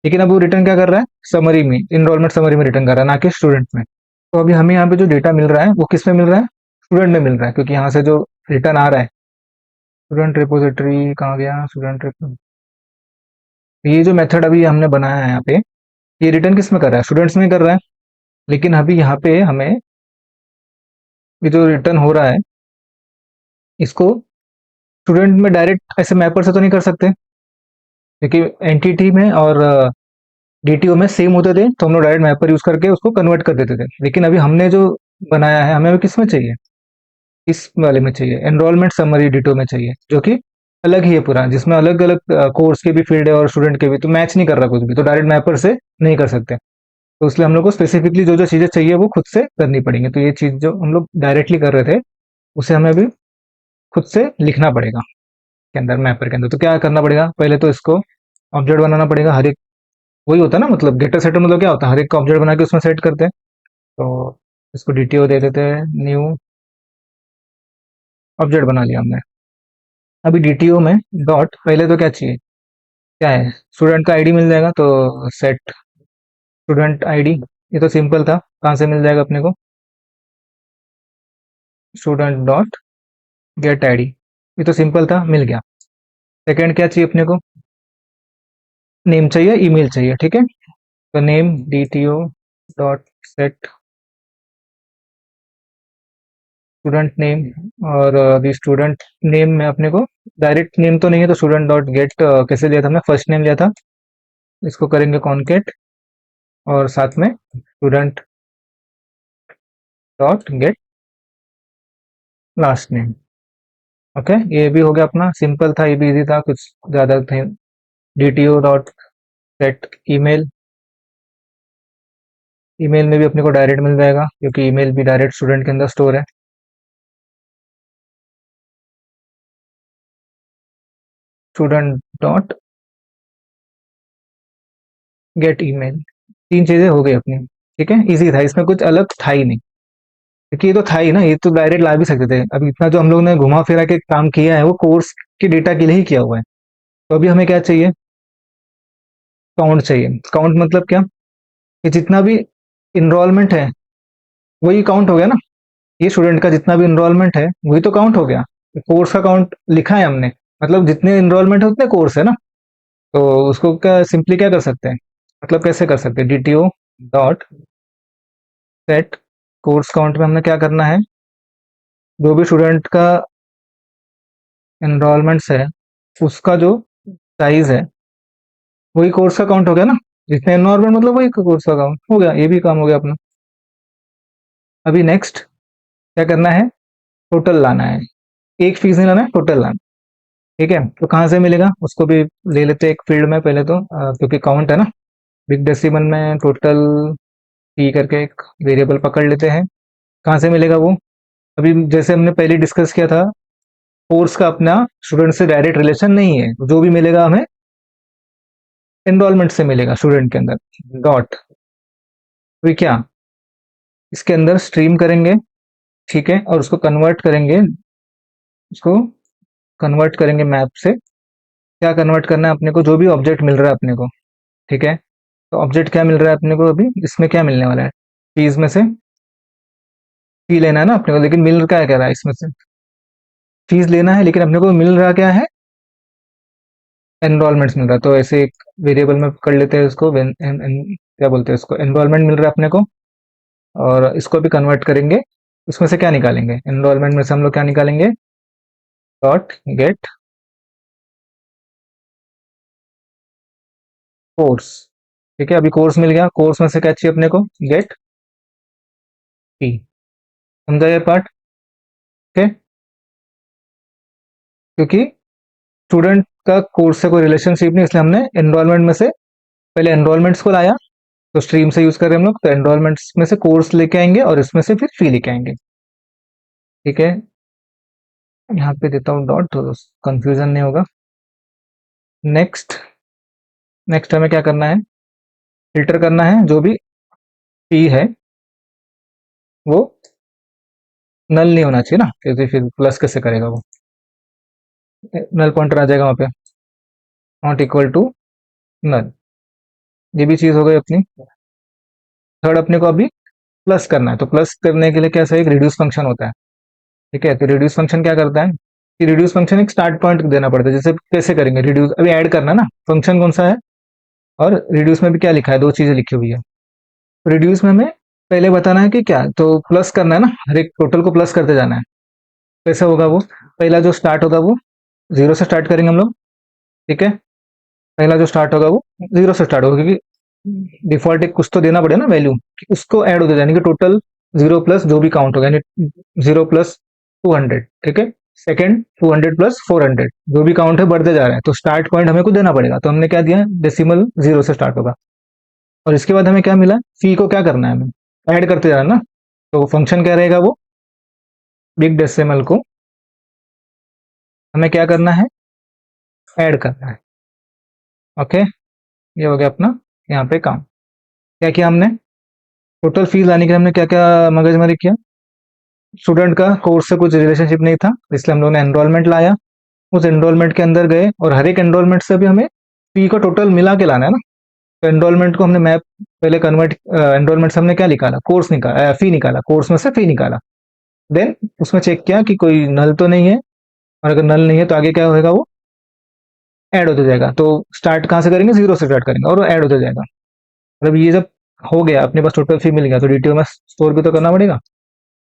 लेकिन अब वो रिटर्न क्या कर रहा है, समरी में, इनरोलमेंट समरी में रिटर्न कर रहा है, ना कि स्टूडेंट में। तो अभी हमें यहाँ पे जो डेटा मिल रहा है वो किस में मिल रहा है, स्टूडेंट में मिल रहा है, क्योंकि यहाँ से जो रिटर्न आ रहा है, स्टूडेंट रिपोजिटरी कहाँ गया, स्टूडेंट रिपो, ये जो मेथड अभी हमने बनाया है यहाँ पे, ये रिटर्न किस में कर रहा है, स्टूडेंट्स में कर रहा है। लेकिन अभी यहाँ पे हमें ये जो रिटर्न हो रहा है इसको स्टूडेंट में डायरेक्ट ऐसे मैपर से तो नहीं कर सकते, क्योंकि एंटिटी में और डीटीओ में सेम होते थे, तो हम लोग डायरेक्ट मैपर यूज करके उसको कन्वर्ट कर देते थे। लेकिन अभी हमने जो बनाया है, हमें अभी किस में चाहिए, इस वाले में चाहिए, एनरोलमेंट समरी डीटीओ में चाहिए, जो कि अलग ही है पूरा, जिसमें अलग अलग कोर्स के भी फील्ड है और स्टूडेंट के भी, तो मैच नहीं कर रहा कुछ भी, तो डायरेक्ट मैपर से नहीं कर सकते। तो इसलिए हम लोग को स्पेसिफिकली जो जो चीजें चाहिए वो खुद से करनी पड़ेंगी। तो ये चीज जो हम लोग डायरेक्टली कर रहे थे उसे हमें अभी खुद से लिखना पड़ेगा के अंदर, मैपर के अंदर। तो क्या करना पड़ेगा, पहले तो इसको ऑब्जेक्ट बनाना पड़ेगा हर एक। वही होता है ना, मतलब गेटर सेटर मतलब क्या होता है, हर एक का ऑब्जेक्ट बना के उसमें सेट करते हैं। तो इसको डीटीओ दे देते हैं, न्यू ऑब्जेक्ट बना लिया हमने। अभी डीटीओ में डॉट, पहले तो क्या चाहिए, क्या है, स्टूडेंट का आईडी मिल जाएगा, तो सेट स्टूडेंट आईडी। ये तो सिंपल था, कहाँ से मिल जाएगा अपने को, स्टूडेंट डॉट गेट आईडी। ये तो सिंपल था, मिल गया। सेकंड क्या चाहिए अपने को, नेम चाहिए, ईमेल चाहिए। ठीक है, तो name DTO dot set student name. और अभी स्टूडेंट नेम में अपने को डायरेक्ट नेम तो नहीं है, तो स्टूडेंट डॉट गेट कैसे लिया था हमने, फर्स्ट नेम लिया था, इसको करेंगे कॉन्केट, और साथ में student dot gate last name. Okay, ये भी हो गया अपना, सिंपल था, ये भी इजी था, कुछ ज्यादा थे। DTO dot set email, email में भी अपने को डायरेक्ट मिल जाएगा, क्योंकि ईमेल भी डायरेक्ट स्टूडेंट के अंदर स्टोर है। स्टूडेंट डॉट गेट ईमेल, तीन चीजें हो गई अपनी। ठीक है, इजी था, इसमें कुछ अलग था ही नहीं, क्योंकि ये तो था ही ना, ये तो डायरेक्ट ला भी सकते थे। अब इतना जो हम लोग ने घुमा फिरा के काम किया है वो कोर्स के डेटा के लिए ही किया हुआ है। तो अभी हमें क्या चाहिए, काउंट चाहिए। काउंट मतलब क्या, कि जितना भी इनरोलमेंट है वही काउंट हो गया ना, ये स्टूडेंट का जितना भी इनरोलमेंट है वही तो काउंट हो गया। कोर्स का काउंट लिखा है हमने, मतलब जितने एनरोलमेंट है उतने कोर्स है ना। तो उसको क्या सिंपली क्या कर सकते हैं, मतलब कैसे कर सकते हैं, DTO dot set course count में हमने क्या करना है, जो भी स्टूडेंट का एनरोलमेंट्स है उसका जो साइज है वही कोर्स का काउंट हो गया ना। जितने एनरोलमेंट मतलब वही कोर्स का काउंट हो गया, ये भी काम हो गया अपना। अभी नेक्स्ट क्या करना है, टोटल लाना है, एक फीस नहीं लाना है, टोटल लाना। ठीक है, तो कहाँ से मिलेगा उसको भी ले लेते हैं एक फील्ड में पहले तो, क्योंकि काउंट है ना। बिग डेसिमल में टोटल फी करके एक वेरिएबल पकड़ लेते हैं। कहाँ से मिलेगा वो, अभी जैसे हमने पहले डिस्कस किया था, कोर्स का अपना स्टूडेंट से डायरेक्ट रिलेशन नहीं है, जो भी मिलेगा हमें एनरोलमेंट से मिलेगा स्टूडेंट के अंदर। डॉट अभी क्या, इसके अंदर स्ट्रीम करेंगे, ठीक है, और उसको कन्वर्ट करेंगे, उसको कन्वर्ट करेंगे मैप से। क्या कन्वर्ट करना है अपने को, जो भी ऑब्जेक्ट मिल रहा है अपने को, ठीक है। तो ऑब्जेक्ट क्या मिल रहा है अपने को, अभी इसमें क्या मिलने वाला है, फीस में से फी लेना है ना अपने को, लेकिन मिल क्या कह रहा है इसमें से, फीस लेना है, लेकिन अपने को मिल रहा क्या है, एनरोलमेंट्स मिल रहा है। तो ऐसे एक वेरिएबल में कर लेते हैं उसको, क्या बोलते हैं उसको, एनरोलमेंट मिल रहा है अपने को, और इसको भी कन्वर्ट करेंगे। उसमें से क्या निकालेंगे, एनरोलमेंट में से हम लोग क्या निकालेंगे, डॉट गेट कोर्स। ठीक है, अभी कोर्स मिल गया, कोर्स में से क्या चाहिए अपने को, गेट फी। समझा ये पार्ट, ठीक है। क्योंकि स्टूडेंट का कोर्स से कोई रिलेशनशिप नहीं, इसलिए हमने एनरोलमेंट में से पहले एनरोलमेंट्स को लाया, तो स्ट्रीम से यूज कर रहे हैं हम लोग, तो एनरोलमेंट्स में से कोर्स लेके आएंगे और इसमें से फिर फी लेके आएंगे। ठीक है, यहाँ पे देता हूँ डॉट, तो कंफ्यूजन नहीं होगा। नेक्स्ट, नेक्स्ट हमें क्या करना है, फिल्टर करना है, जो भी फी है वो नल नहीं होना चाहिए ना, क्योंकि फिर प्लस कैसे करेगा वो, नल पॉइंटर आ जाएगा वहां पे, नॉट इक्वल टू नल। ये भी चीज हो गई अपनी। थर्ड अपने को अभी प्लस करना है, तो प्लस करने के लिए कैसा एक रिड्यूस फंक्शन होता है। ठीक है, तो रिड्यूस फंक्शन क्या करता है कि रिड्यूस फंक्शन एक स्टार्ट पॉइंट देना पड़ता है। जैसे कैसे करेंगे रिड्यूस, अभी ऐड करना ना, फंक्शन कौन सा है, और रिड्यूस में भी क्या लिखा है, दो चीजें लिखी हुई है। रिड्यूस में हमें पहले बताना है कि क्या, तो प्लस करना है ना, हर एक टोटल को प्लस करते जाना है। कैसे होगा वो, पहला जो स्टार्ट होगा वो जीरो से स्टार्ट करेंगे हम लोग। ठीक है, पहला जो स्टार्ट होगा वो जीरो से स्टार्ट होगा, क्योंकि डिफॉल्ट एक कुछ तो देना पड़ेगा ना वैल्यू, उसको ऐड होते जाने कि टोटल जीरो प्लस जो भी काउंट होगा, यानी जीरो प्लस 200। ठीक है, सेकंड 200 प्लस 400, जो भी काउंट है बढ़ते जा रहे हैं, तो स्टार्ट पॉइंट हमें को देना पड़ेगा। तो हमने क्या दिया, डेसिमल जीरो से स्टार्ट होगा। और इसके बाद हमें क्या मिला, फी को क्या करना है, हमें ऐड करते जाना ना। तो फंक्शन क्या रहेगा वो, बिग डेसिमल को हमें क्या करना है, ऐड करना है। ओके, ये हो गया अपना यहाँ पे काम। क्या किया हमने, टोटल फीस लाने के लिए हमने क्या क्या मगजमारी किया, स्टूडेंट का कोर्स से कुछ रिलेशनशिप नहीं था, इसलिए हम लोगों ने एनरोलमेंट लाया। उस एनरोलमेंट के अंदर गए और हर एक एनरोलमेंट से भी हमें फी को टोटल मिला के लाना है ना। तो एनरोलमेंट को हमने मैप पहले कन्वर्ट, एनरोलमेंट से हमने क्या निकाला, कोर्स निकाला, फी निकाला, कोर्स में से फी निकाला। देन उसमें चेक किया कि कोई नल तो नहीं है, और अगर नल नहीं है तो आगे क्या होगा, वो ऐड होता जाएगा। तो स्टार्ट कहाँ से करेंगे, जीरो से स्टार्ट करेंगे और वो ऐड होता जाएगा। मतलब ये जब हो गया अपने पास टोटल फी मिल गया, तो डीटीओ में स्टोर भी तो करना पड़ेगा,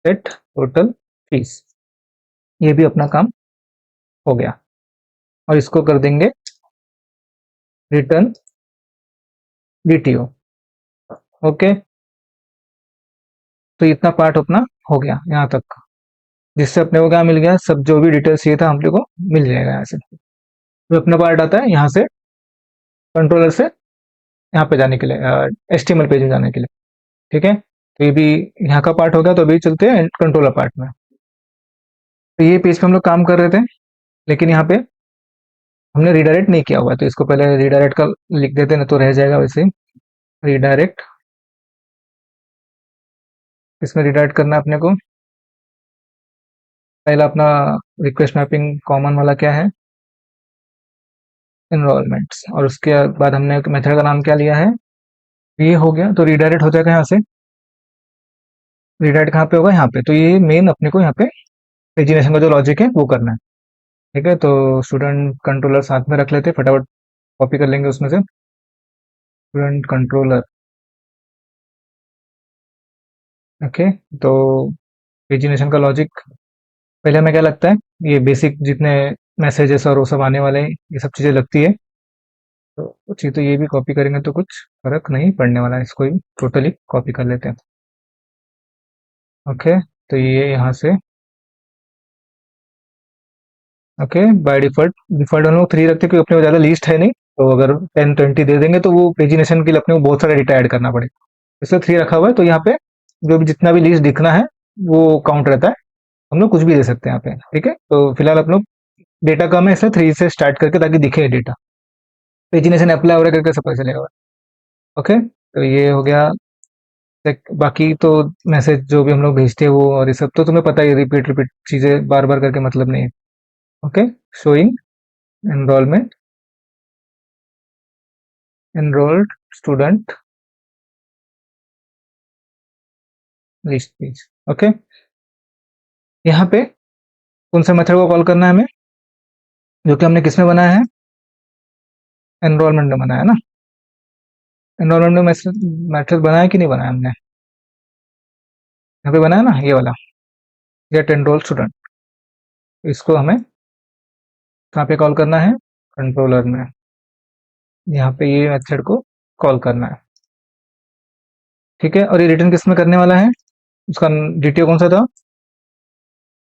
सेट टोटल फीस। ये भी अपना काम हो गया, और इसको कर देंगे रिटर्न डीटीओ। ओके, तो इतना पार्ट अपना हो गया यहाँ तक, जिससे अपने को क्या मिल गया, सब जो भी डिटेल्स चाहिए था हम लोग को मिल जाएगा यहाँ से। तो अपना पार्ट आता है यहाँ से कंट्रोलर से यहाँ पे जाने के लिए, एचटीएमएल पेज में जाने के लिए। ठीक है, तो ये भी यहाँ का पार्ट हो गया। तो अभी चलते हैं कंट्रोलर पार्ट में। तो ये पेज पे हम लोग काम कर रहे थे, लेकिन यहाँ पे हमने रिडायरेक्ट नहीं किया हुआ है, तो इसको पहले रिडायरेक्ट का लिख देते हैं, तो रह जाएगा वैसे ही। रिडायरेक्ट, इसमें रिडायरेक्ट करना है अपने को। पहला अपना रिक्वेस्ट मैपिंग कॉमन वाला क्या है, एनरोलमेंट्स, और उसके बाद हमने मेथड का नाम क्या लिया है, ये हो गया। तो रिडायरेक्ट हो जाएगा यहाँ से, रिडायरेक्ट कहाँ पे होगा, यहाँ पे। तो ये मेन अपने को यहाँ पे पेजिनेशन का जो लॉजिक है वो करना है। ठीक है, तो स्टूडेंट कंट्रोलर साथ में रख लेते हैं, फटाफट कॉपी कर लेंगे उसमें से। Student controller. ओके, तो पेजिनेशन का लॉजिक पहले हमें क्या लगता है, ये बेसिक जितने मैसेजेस और वो सब आने वाले हैं ये सब चीज़ें लगती है। तो कुछ ही तो ये भी कॉपी करेंगे तो कुछ फर्क नहीं पड़ने वाला है, इसको ही टोटली कॉपी कर लेते हैं। ओके, तो ये यहाँ से। ओके, बाय डिफॉल्ट डिफॉल्ट हम लोग 3 रखते हैं क्योंकि अपने को ज़्यादा लिस्ट है नहीं। तो अगर 10-20 दे देंगे तो वो पेजिनेशन के लिए अपने को बहुत सारा डेटा ऐड करना पड़ेगा, इसलिए 3 रखा हुआ है। तो यहाँ पे जो भी जितना भी लिस्ट दिखना है वो काउंट रहता है। हम लोग कुछ भी दे सकते हैं यहाँ पे। ठीक है, तो फिलहाल हम लोग डेटा कम है इसलिए 3 से स्टार्ट करके ताकि दिखे डेटा। पेजिनेशन अप्लाई हो रहा है करके सब पता चलेगा। ओके, तो ये हो गया। बाकी तो मैसेज जो भी हम लोग भेजते हैं वो और ये सब तो तुम्हें पता ही, रिपीट रिपीट चीजें बार बार करके मतलब नहीं है। Okay, showing enrolment, enrolled student list page. Okay, यहाँ पे कौन सा मेथड को कॉल करना है हमें, जो कि हमने किसमें बनाया है, एनरोलमेंट में बनाया है ना। एनरोलमेंट में मैथड बनाया कि नहीं बनाया हमने, यहाँ पे बनाया ना ये वाला, गेट एनरोल स्टूडेंट। इसको हमें कहाँ पे कॉल करना है, कंट्रोलर में। यहाँ पे ये मेथड को कॉल करना है। ठीक है, और ये रिटर्न किस में करने वाला है, उसका डीटीओ कौन सा था,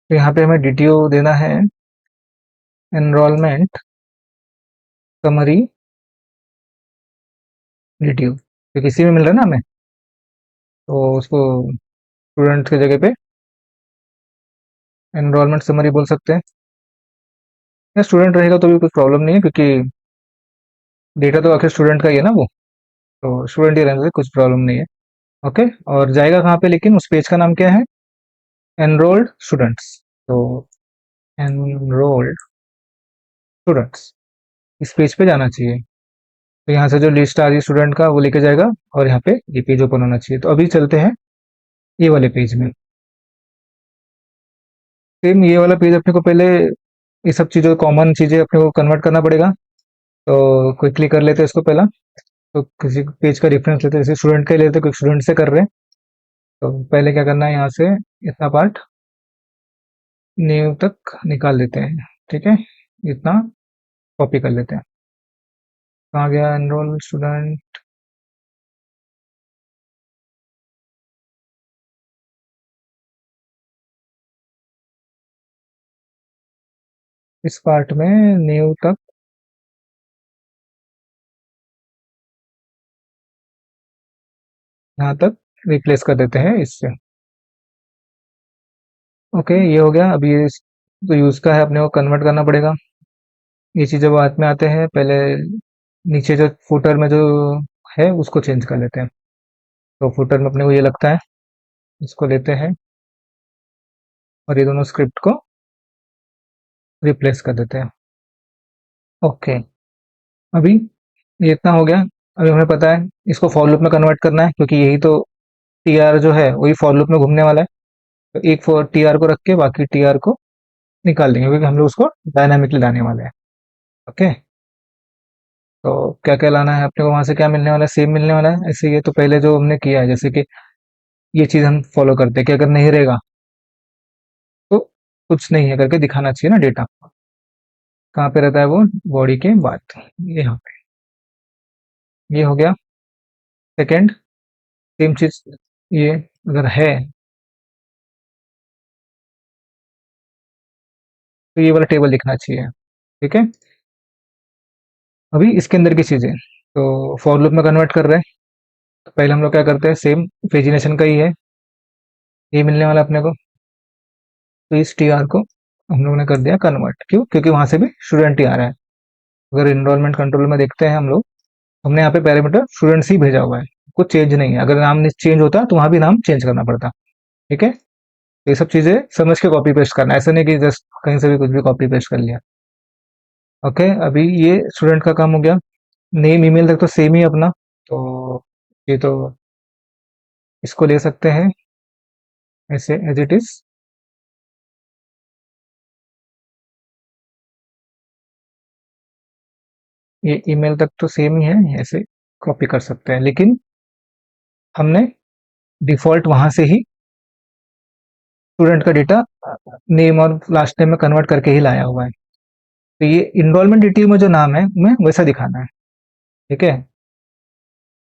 तो यहाँ पे हमें डीटीओ देना है एनरोलमेंट समरी डीटीओ, तो किसी में मिल रहा है ना हमें, तो उसको स्टूडेंट की जगह पे एनरोलमेंट समरी बोल सकते हैं। या स्टूडेंट रहेगा तो भी कुछ प्रॉब्लम नहीं है क्योंकि डेटा तो आखिर स्टूडेंट का ही है ना वो, तो स्टूडेंट ही रहने से कुछ प्रॉब्लम नहीं है। ओके, और जाएगा कहाँ पे, लेकिन उस पेज का नाम क्या है, एनरोल्ड स्टूडेंट्स। तो एनरोल्ड स्टूडेंट्स इस पेज पे जाना चाहिए। तो यहाँ से जो लिस्ट आ रही है स्टूडेंट का वो लेके जाएगा और यहाँ पे ये पेज ओपन होना चाहिए। तो अभी चलते हैं ये वाले पेज में। सेम ये वाला पेज अपने को पहले ये सब चीज़ों कॉमन चीज़ें अपने को कन्वर्ट करना पड़ेगा। तो क्विकली कर लेते हैं इसको पहला। तो किसी पेज का रेफरेंस लेते हैं, जैसे स्टूडेंट का ही लेते हैं क्योंकि स्टूडेंट से कर रहे हैं। तो पहले क्या करना है, यहाँ से इतना पार्ट न्यू तक निकाल देते हैं। ठीक है, इतना कॉपी कर लेते हैं। कहाँ गया एनरोल स्टूडेंट, इस पार्ट में न्यू तक, यहाँ तक रिप्लेस कर देते हैं इससे। ओके, ये हो गया। अब ये जो यूज़ का है अपने को कन्वर्ट करना पड़ेगा। ये चीज़ें बाद में आते हैं, पहले नीचे जो फुटर में जो है उसको चेंज कर लेते हैं। तो फुटर में अपने को ये लगता है, इसको लेते हैं और ये दोनों स्क्रिप्ट को रिप्लेस कर देते हैं। ओके, अभी ये इतना हो गया। अभी हमें पता है इसको फॉर लूप में कन्वर्ट करना है क्योंकि यही तो टीआर जो है वही फॉर लूप में घूमने वाला है। तो एक फॉर टीआर को रख के बाकी टीआर को निकाल देंगे क्योंकि हम लोग उसको डायनामिकली लाने वाले हैं। ओके, तो क्या क्या लाना है अपने को, वहां से क्या मिलने वाला है, सेम मिलने वाला है। ऐसे ये तो पहले जो हमने किया है, जैसे कि ये चीज हम फॉलो करते हैं कि अगर नहीं रहेगा तो कुछ नहीं है करके दिखाना चाहिए ना डेटा। कहाँ पे रहता है वो, बॉडी के बाद, यहाँ पे। ये हो गया। सेकंड सेम चीज, ये अगर है तो ये वाला टेबल लिखना चाहिए। ठीक है, अभी इसके अंदर की चीजें तो फॉर लूप में कन्वर्ट कर रहे हैं। तो पहले हम लोग क्या करते हैं, सेम पेजिनेशन का ही है, ये मिलने वाला अपने को। तो इस टी आर को हम लोगों ने कर दिया कन्वर्ट, क्यों, क्योंकि वहां से भी स्टूडेंट ही आ रहा है। अगर इनरोलमेंट कंट्रोल में देखते हैं हम लोग, हमने यहाँ पे पैरामीटर स्टूडेंट्स ही भेजा हुआ है, कुछ चेंज नहीं है। अगर नाम चेंज होता तो वहां भी नाम चेंज करना पड़ता। ठीक है, तो ये सब चीजें समझ के कॉपी पेस्ट करना, ऐसा नहीं कि जस्ट कहीं से भी कुछ भी कॉपी पेस्ट कर लिया। ओके, अभी ये स्टूडेंट का काम हो गया। नेम ईमेल तक तो सेम ही अपना, तो ये तो इसको ले सकते हैं ऐसे एज इट इज। ये ईमेल तक तो सेम ही है, ऐसे कॉपी कर सकते हैं, लेकिन हमने डिफॉल्ट वहां से ही स्टूडेंट का डेटा नेम और लास्ट नेम में कन्वर्ट करके ही लाया हुआ है। तो ये इनरोलमेंट डिटेल में जो नाम है मैं वैसा दिखाना है। ठीक है,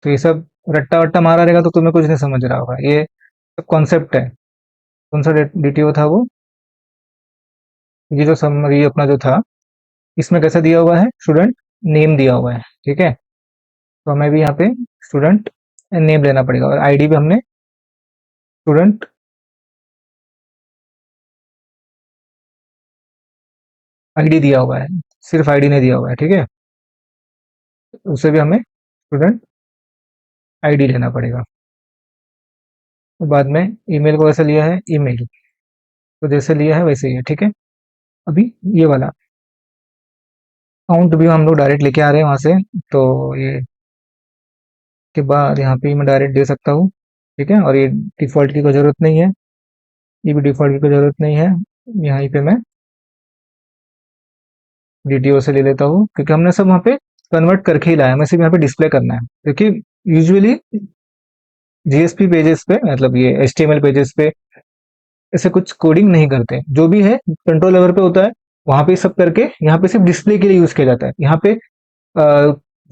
तो ये सब रट्टा वट्टा मारा रहेगा तो तुम्हें कुछ नहीं समझ रहा होगा। ये सब कॉन्सेप्ट है। कौन सा डीटीओ था वो? ये जो समरी अपना जो था, इसमें कैसा दिया हुआ है, स्टूडेंट नेम दिया हुआ है। ठीक है, तो हमें भी यहाँ पे स्टूडेंट नेम लेना पड़ेगा, और आईडी भी हमने स्टूडेंट आईडी दिया हुआ है, सिर्फ आईडी नहीं दिया हुआ है। ठीक है, उसे भी हमें स्टूडेंट आईडी लेना पड़ेगा। तो बाद में ईमेल को वैसे लिया है, ईमेल तो जैसे लिया है वैसे ही है। ठीक है, अभी ये वाला काउंट भी हम लोग डायरेक्ट लेके आ रहे हैं वहां से, तो ये के बाद यहाँ पे मैं डायरेक्ट दे सकता हूँ। ठीक है, और ये डिफॉल्ट की कोई जरूरत नहीं है, ये भी डिफॉल्ट की कोई जरूरत नहीं है। यहाँ पे मैं डीटीओ से ले लेता हूँ, क्योंकि हमने सब वहाँ पे कन्वर्ट करके ही लाया है, हमें सिर्फ यहाँ पे डिस्प्ले करना है। क्योंकि यूजुअली जीएसपी पेजेस पे, मतलब ये एचटीएमएल पेजेस पे ऐसे कुछ कोडिंग नहीं करते। जो भी है कंट्रोल लेवल पे होता है, वहां पे सब करके यहाँ पे सिर्फ डिस्प्ले के लिए यूज किया जाता है। यहाँ पे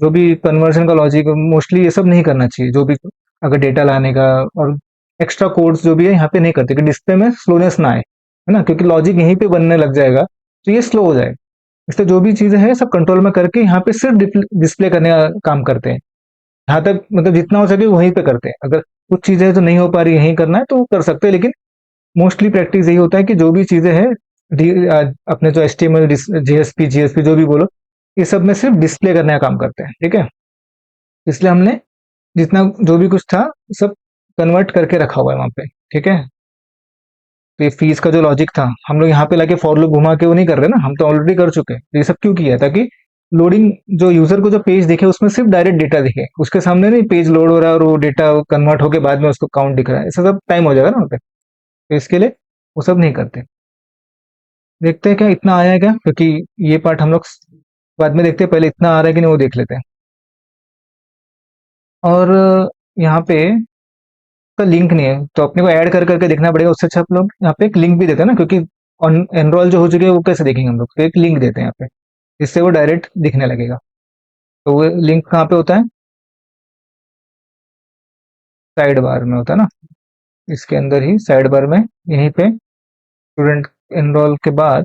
जो भी कन्वर्जन का लॉजिक मोस्टली ये सब नहीं करना चाहिए, जो भी अगर डेटा लाने का और एक्स्ट्रा कोड्स जो भी है यहाँ पे नहीं करते, कि डिस्प्ले में स्लोनेस ना आए, है ना, क्योंकि लॉजिक यहीं पे बनने लग जाएगा तो ये स्लो हो जाए। इसलिए जो भी चीजें हैं सब कंट्रोल में करके यहाँ पे सिर्फ डिस्प्ले करने का काम करते हैं। जहाँ तक मतलब जितना हो सके वहीं पे करते हैं। अगर कुछ चीजें जो नहीं हो पा रही यहीं करना है तो वो कर सकते हैं, लेकिन मोस्टली प्रैक्टिस यही होता है कि जो भी चीजें हैं अपने जो H T M L, JSP JSP जो भी बोलो, ये सब में सिर्फ डिस्प्ले करने का काम करते हैं। ठीक है, इसलिए हमने जितना जो भी कुछ था सब कन्वर्ट करके रखा हुआ है वहां पे। ठीक है, तो ये फीस का जो लॉजिक था हम लोग यहाँ पे लाके फॉर लूप घुमा के वो नहीं कर रहे ना, हम तो ऑलरेडी कर चुके हैं। तो ये सब क्यों किया है? ताकि लोडिंग, जो यूजर को जो पेज दिखे उसमें सिर्फ डायरेक्ट डेटा दिखे, उसके सामने नहीं पेज लोड हो रहा है और वो डेटा कन्वर्ट होकर बाद में उसको काउंट दिख रहा है, ऐसा सब टाइम हो जाएगा ना वहाँ पे। तो इसके लिए वो सब नहीं करते। देखते हैं क्या इतना आया है क्या, क्योंकि ये पार्ट हम लोग बाद में देखते हैं, पहले इतना आ रहा है कि नहीं वो देख लेते हैं। और यहाँ पे का लिंक नहीं है तो अपने को ऐड कर करके देखना पड़ेगा। उससे अच्छा आप लोग यहाँ पे एक लिंक भी देते हैं ना, क्योंकि एनरोल जो हो चुके हैं वो कैसे देखेंगे हम लोग, तो एक लिंक देते हैं यहाँ पे, जिससे वो डायरेक्ट दिखने लगेगा। तो वो लिंक कहाँ पे होता है? साइड बार में होता है ना, इसके अंदर ही साइड बार में, यहीं पे स्टूडेंट एनरोल के बाद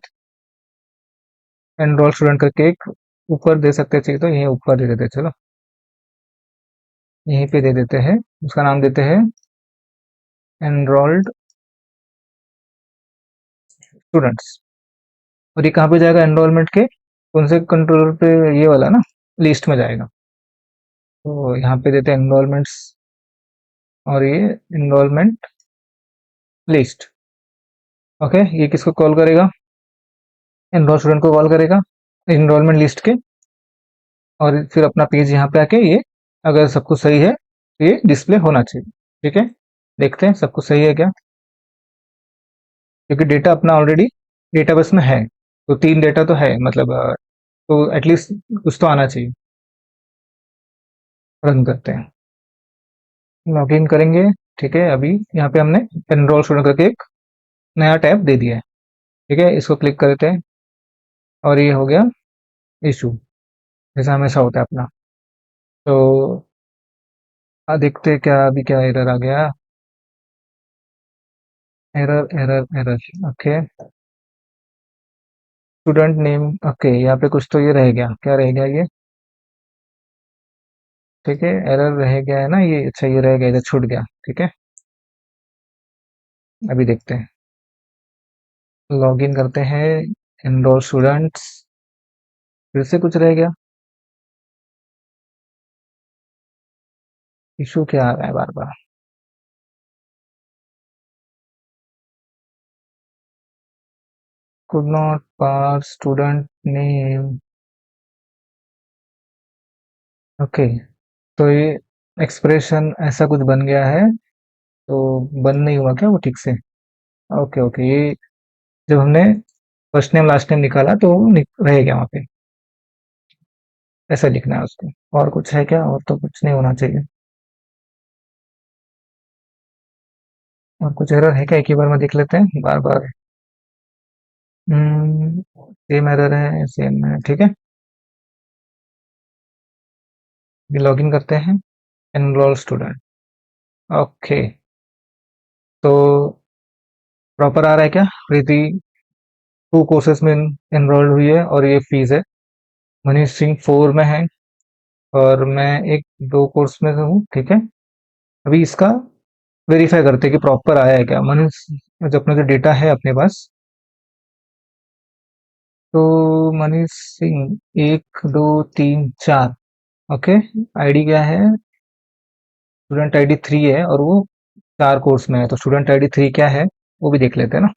एनरोल स्टूडेंट करके एक ऊपर दे सकते हैं, चाहिए तो यहीं ऊपर दे देते हैं। चलो यहीं पे दे देते हैं, उसका नाम देते हैं एनरोल्ड स्टूडेंट्स। और ये कहाँ पे जाएगा एनरोलमेंट के कौन से कंट्रोलर पे? ये वाला ना, लिस्ट में जाएगा। तो यहाँ पे देते हैं एनरोलमेंट्स, और ये एनरोलमेंट लिस्ट। ओके, ये किसको कॉल करेगा? एनरोल स्टूडेंट को कॉल करेगा एनरोलमेंट लिस्ट के, और फिर अपना पेज यहाँ पे आके ये, अगर सब कुछ सही है तो ये डिस्प्ले होना चाहिए। ठीक है, देखते हैं सब कुछ सही है क्या, क्योंकि डेटा अपना ऑलरेडी डेटाबेस में है। तो 3 डेटा तो है, मतलब तो एटलीस्ट कुछ तो आना चाहिए। रन करते हैं, लॉग इन करेंगे। ठीक है, अभी यहाँ पे हमने एनरोल स्टूडेंट करके एक नया टैब दे दिया है। ठीक है, इसको क्लिक करते हैं और ये हो गया इशू, जैसा हमेशा होता है अपना। तो देखते हैं क्या अभी क्या एरर आ गया। Error error error, okay. Student name, okay, यहाँ पे कुछ तो ये रह गया, क्या रह गया ये? ठीक है, एरर रह गया है ना ये, अच्छा ये रह गया, इधर छूट गया। ठीक है, अभी देखते हैं, लॉग इन करते हैं, एनरोल स्टूडेंट्स, फिर से कुछ रह गया। इशू क्या आ रहा है बार बार? Could not pass student name, okay. तो ये एक्सप्रेशन ऐसा कुछ बन गया है, तो बंद नहीं हुआ क्या वो ठीक से? ओके ओके, ये जब हमने फर्स्ट नेम लास्ट नेम निकाला तो वो रह गया वहाँ पे। ऐसा लिखना है उसको। और कुछ है क्या? और तो कुछ नहीं होना चाहिए। और कुछ एरर है क्या? एक ही बार में देख लेते हैं, बार बार। सेम एरर है, सेम है, ठीक है। भी लॉगिन करते हैं। Enrol student. ओके। तो प्रॉपर आ रहा है क्या? प्रीति 2 कोर्सेज में एनरोल्ड हुई है और ये फीस है। मनीष सिंह 4 में है और मैं एक 2 कोर्स में हूँ, ठीक है। अभी इसका वेरीफाई करते हैं कि प्रॉपर आया है क्या। मनीष, जो अपना जो डेटा है अपने पास, तो मनीष सिंह 1 2 3 4, ओके। आईडी क्या है? स्टूडेंट आईडी 3 है और वो 4 कोर्स में है, तो स्टूडेंट आईडी 3 क्या है वो भी देख लेते हैं ना।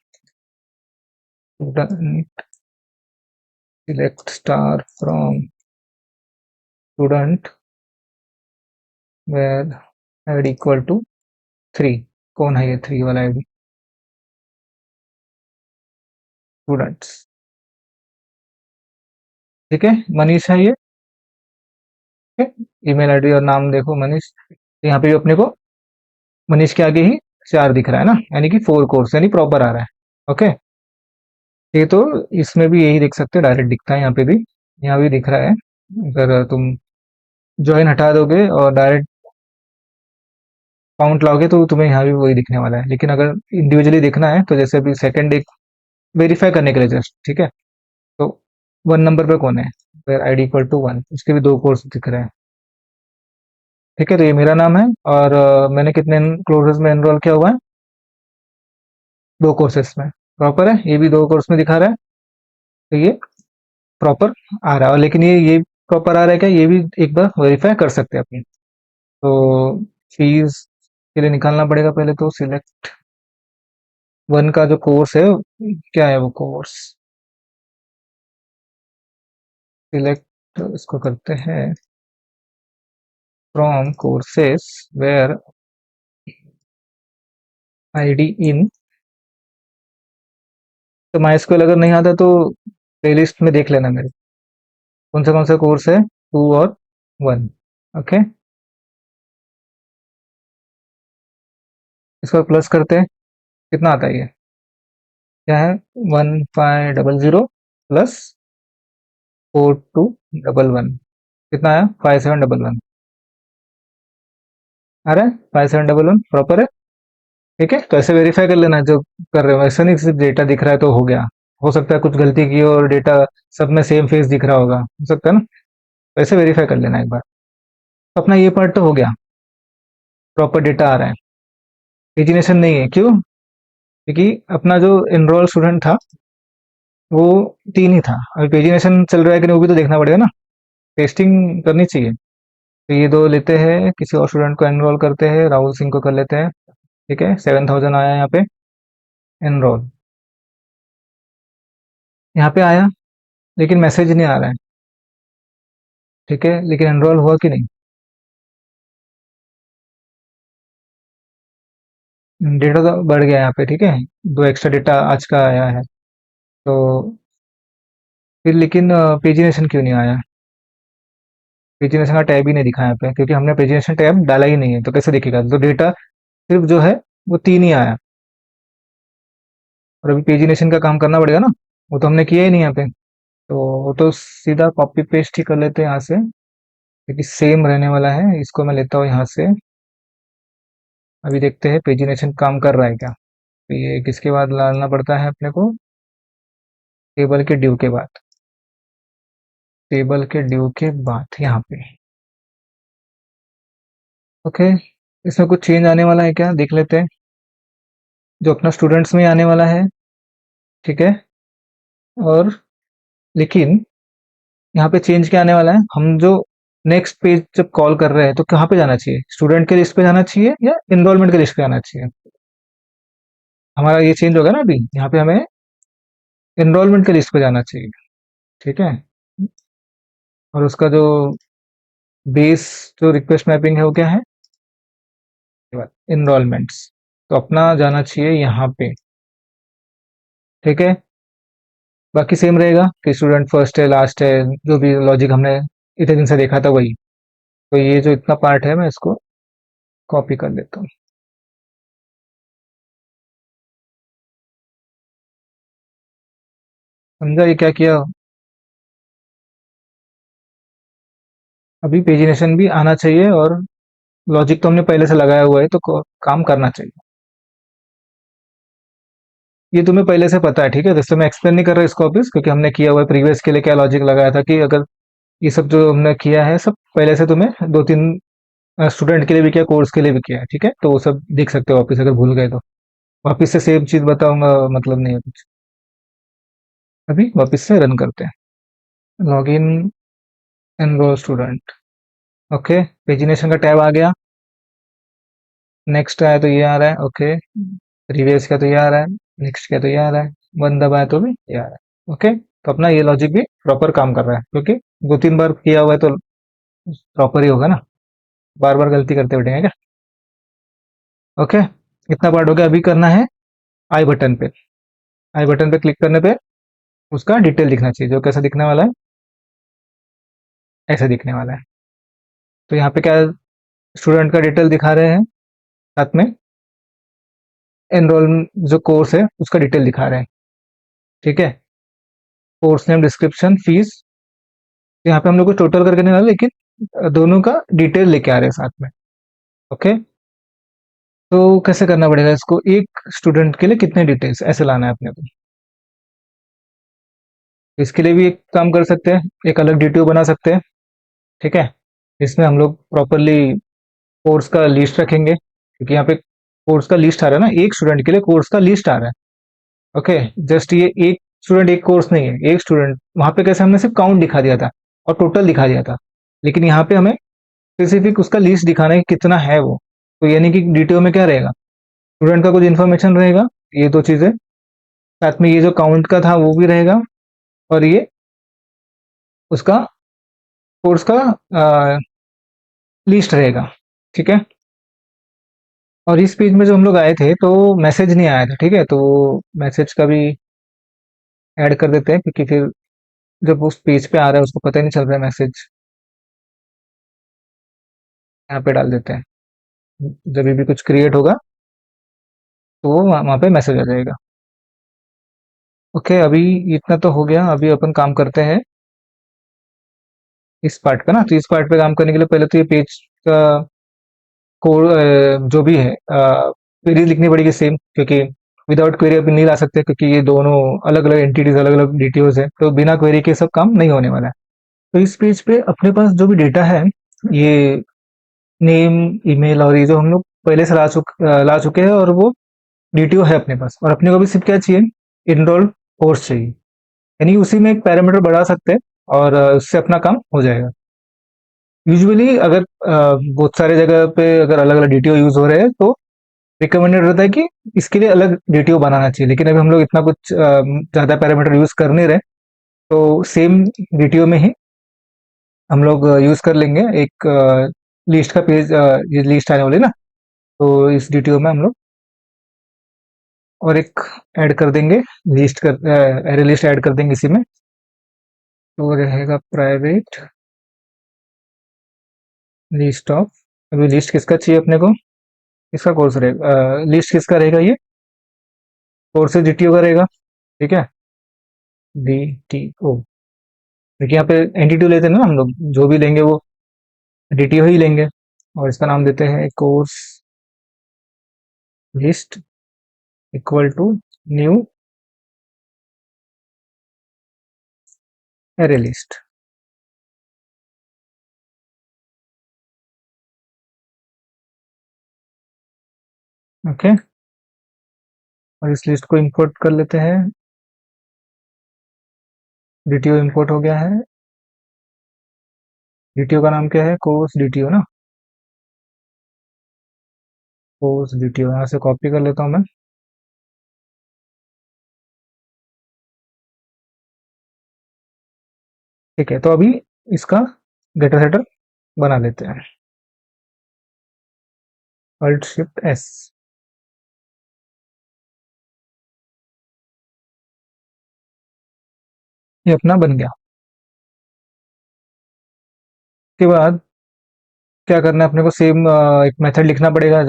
Student select star from student where ID equal to 3। कौन है ये 3 वाला आईडी? स्टूडेंट्स, ठीक है। मनीष है ये, ठीक है। ईमेल आईडी और नाम देखो मनीष, तो यहाँ पे भी अपने को मनीष के आगे ही 4 दिख रहा है ना, यानी कि 4 कोर्स, यानी प्रॉपर आ रहा है। ओके। ये तो इसमें भी यही देख सकते हो, डायरेक्ट दिखता है यहाँ पे भी। यहाँ भी दिख रहा है। अगर तुम ज्वाइन हटा दोगे और डायरेक्ट काउंट लाओगे तो तुम्हें यहाँ भी वही दिखने वाला है। लेकिन अगर इंडिविजुअली देखना है तो जैसे अभी सेकंड एक वेरीफाई करने के लिए जस्ट, ठीक है। तो 1 नंबर पे कौन है? फिर आईडी इक्वल टू 1, उसके भी 2 कोर्स दिख रहे हैं, ठीक है। तो ये मेरा नाम है और मैंने कितने कोर्सेज में एनरोल किया हुआ है? 2 कोर्सेज में। प्रॉपर है, ये भी 2 कोर्स में दिखा रहा है, तो ये प्रॉपर आ रहा है। और लेकिन ये प्रॉपर आ रहा है क्या, ये भी एक बार वेरीफाई कर सकते हैं अपनी। तो फीस के लिए निकालना पड़ेगा पहले, तो सिलेक्ट 1 का जो कोर्स है, क्या है वो कोर्स? सिलेक्ट इसको करते हैं from courses where ID in. तो माइस्क्वेल अगर नहीं आता तो प्लेलिस्ट में देख लेना मेरे, कौन सा कोर्स है, 2 और 1। ओके। इसको प्लस करते हैं, कितना आता है ये? क्या है? 1500 प्लस 4211, कितना आया? 5711 आ रहा है। 5711 प्रॉपर है, ठीक है। तो ऐसे वेरीफाई कर लेना जो कर रहे हो। ऐसा नहीं सिर्फ डेटा दिख रहा है तो हो गया। हो सकता है कुछ गलती की हो और डेटा सब में सेम फेस दिख रहा होगा, हो सकता है ना। तो ऐसे वेरीफाई कर लेना एक बार। तो अपना ये पार्ट तो हो गया, प्रॉपर डेटा आ रहा है। पेजिनेशन नहीं है, क्यों? क्योंकि अपना जो एनरोल स्टूडेंट था वो 3 ही था। अभी पेजिनेशन चल रहा है कि नहीं वो भी तो देखना पड़ेगा ना, टेस्टिंग करनी चाहिए। तो ये 2 लेते हैं, किसी और स्टूडेंट को एनरोल करते हैं, राहुल सिंह को कर लेते हैं, ठीक है। 7000 आया यहाँ पे एनरोल, यहाँ पे आया, लेकिन मैसेज नहीं आ रहा है, ठीक है। लेकिन एनरोल हुआ कि नहीं? डेटा तो बढ़ गया यहाँ पे, ठीक है। 2 एक्स्ट्रा डेटा आज का आया है। तो फिर लेकिन पेजिनेशन क्यों नहीं आया? पेजिनेशन का टैब ही नहीं दिखा यहाँ पे, क्योंकि हमने पेजिनेशन टैब डाला ही नहीं है, तो कैसे दिखेगा? तो डेटा सिर्फ जो है वो 3 ही आया। और अभी पेजिनेशन का काम करना पड़ेगा ना, वो तो हमने किया ही नहीं यहाँ पे। तो वो तो सीधा कॉपी पेस्ट ही कर लेते हैं यहाँ से, क्योंकि सेम रहने वाला है। इसको मैं लेता हूँ यहाँ से। अभी देखते हैं पेजिनेशन काम कर रहा है क्या। तो ये किसके बाद डालना पड़ता है अपने को? टेबल के ड्यू के बाद। टेबल के ड्यू के बाद यहाँ पे, ओके। इसमें कुछ चेंज आने वाला है क्या, देख लेते हैं। जो अपना स्टूडेंट्स में आने वाला है, ठीक है। और लेकिन यहाँ पे चेंज क्या आने वाला है, हम जो नेक्स्ट पेज जब कॉल कर रहे हैं तो कहाँ पे जाना चाहिए? स्टूडेंट के लिस्ट पे जाना चाहिए या एनरोलमेंट के लिस्ट पे जाना चाहिए? हमारा ये चेंज होगा ना अभी, यहाँ पे हमें एनरोलमेंट के लिस्ट पे जाना चाहिए, ठीक है। और उसका जो बेस जो रिक्वेस्ट मैपिंग है वो क्या है? एनरोलमेंट्स। तो अपना जाना चाहिए यहाँ पे, ठीक है। बाकी सेम रहेगा कि स्टूडेंट फर्स्ट है, लास्ट है, जो भी लॉजिक हमने इतने दिन से देखा था वही। तो ये जो इतना पार्ट है मैं इसको कॉपी कर लेता हूँ। समझा ये क्या किया? अभी पेजिनेशन भी आना चाहिए, और लॉजिक तो हमने पहले से लगाया हुआ है, तो काम करना चाहिए। ये तुम्हें पहले से पता है, ठीक है? जैसे मैं एक्सप्लेन नहीं कर रहा इसको वापिस, क्योंकि हमने किया हुआ है प्रीवियस के लिए क्या लॉजिक लगाया था, कि अगर ये सब जो हमने किया है सब पहले से तुम्हें दो तीन स्टूडेंट के लिए भी किया, कोर्स के लिए भी किया है, ठीक है? तो वो सब देख सकते हो वापिस, अगर भूल गए तो। वापिस से सेम चीज बताऊंगा मतलब नहीं है कुछ। अभी वापिस से रन करते हैं। Log in, enrol student. Okay, pagination का टैब आ गया। नेक्स्ट आया तो ये आ रहा है, ओके। प्रीवियस का तो ये आ रहा है, नेक्स्ट का तो ये आ रहा है, वन दबाया तो भी ये आ रहा है। ओके, तो अपना ये लॉजिक भी प्रॉपर काम कर रहा है, क्योंकि दो तीन बार किया हुआ है तो प्रॉपर ही होगा ना। बार बार गलती करते बैठेंगे क्या? ओके, इतना पार्ट हो गया। अभी करना है आई बटन पे। आई बटन पे क्लिक करने पे उसका डिटेल दिखना चाहिए। जो कैसा दिखने वाला है? ऐसा दिखने वाला है। तो यहाँ पे क्या, स्टूडेंट का डिटेल दिखा रहे हैं, साथ में एनरोल जो कोर्स है उसका डिटेल दिखा रहे हैं, ठीक है? Course name, description, fees. यहाँ पे हम लोग को टोटल करके नहीं डाला, लेकिन दोनों का डिटेल लेके आ रहे हैं साथ में। ओके, तो कैसे करना पड़ेगा इसको? एक स्टूडेंट के लिए कितने डिटेल्स, ऐसे लाना है अपने को। इसके लिए भी एक काम कर सकते हैं, एक अलग डीटीओ बना सकते हैं, ठीक है? इसमें हम लोग प्रॉपरली कोर्स का लिस्ट रखेंगे, क्योंकि यहाँ पे कोर्स का लिस्ट आ रहा है ना, एक स्टूडेंट के लिए कोर्स का लिस्ट आ रहा है। ओके, जस्ट ये एक स्टूडेंट एक कोर्स नहीं है, एक स्टूडेंट। वहां पे कैसे हमने सिर्फ काउंट दिखा दिया था और टोटल दिखा दिया था, लेकिन यहाँ पे हमें स्पेसिफिक उसका लिस्ट दिखाना है कि कितना है वो। तो यानी कि डीटीओ में क्या रहेगा, स्टूडेंट का कुछ इन्फॉर्मेशन रहेगा, ये दो चीजें, साथ में ये जो काउंट का था वो भी रहेगा, और ये उसका कोर्स का लिस्ट रहेगा, ठीक है? और इस पेज में जो हम लोग आए थे तो मैसेज नहीं आया था, ठीक है? तो मैसेज का भी ऐड कर देते हैं, क्योंकि फिर जब उस पेज पे आ रहा है उसको पता ही नहीं चल रहा है मैसेज। यहाँ पे डाल देते हैं, जब भी कुछ क्रिएट होगा तो वो वहाँ पे मैसेज आ जाएगा। ओके, अभी इतना तो हो गया। अभी अपन काम करते हैं इस पार्ट पे ना। तो इस पार्ट पे काम करने के लिए पहले तो ये पेज का कोड जो भी है क्वेरी लिखनी पड़ेगी सेम, क्योंकि विदाउट क्वेरी अपन नहीं ला सकते, क्योंकि ये दोनों अलग अलग एंटिटीज, अलग अलग डिटेल्स है, तो बिना क्वेरी के सब काम नहीं होने वाला है। तो इस पेज पे अपने पास जो भी डेटा है, ये नेम, ईमेल, और ये जो हम लोग पहले से ला चुके हैं, और वो डीटीओ है अपने पास। और अपने को भी सिर्फ क्या चाहिए, इनरोल कोर्स चाहिए। यानी उसी में एक पैरामीटर बढ़ा सकते हैं, और उससे अपना काम हो जाएगा। यूजुअली अगर बहुत सारे जगह पे अगर अलग अलग डीटीओ यूज हो रहे हैं, तो रिकमेंडेड रहता है कि इसके लिए अलग डीटीओ बनाना चाहिए। लेकिन अभी हम लोग इतना कुछ ज्यादा पैरामीटर यूज कर नहीं रहे, तो सेम डीटीओ में ही हम लोग यूज कर लेंगे एक लिस्ट का पेज। ये लिस्ट आने वाली ना, तो इस डीटीओ में हम लोग और एक ऐड कर देंगे, लिस्ट कर एरे लिस्ट ऐड कर देंगे इसी में। तो रहेगा प्राइवेट लिस्ट ऑफ। अभी लिस्ट किसका चाहिए अपने को? इसका कोर्स रहेगा, लिस्ट किसका रहेगा? ये कोर्सेज डीटीओ का रहेगा, ठीक है? डीटीओ, देखिए यहाँ पे एंटिटी लेते हैं ना हम लोग, जो भी लेंगे वो डीटीओ ही लेंगे। और इसका नाम देते हैं course list equal to new array list. Okay, और इस लिस्ट को इंपोर्ट कर लेते हैं। डीटीओ इंपोर्ट हो गया है। डीटीओ का नाम क्या है? कोर्स डीटीओ ना, कोर्स डीटीओ। यहाँ से कॉपी कर लेता हूँ मैं। ठीक है, तो अभी इसका डेटा सेटर बना लेते हैं। Alt shift S. ये अपना बन गया। उसके बाद क्या करना है अपने को, सेम एक मेथड लिखना पड़ेगा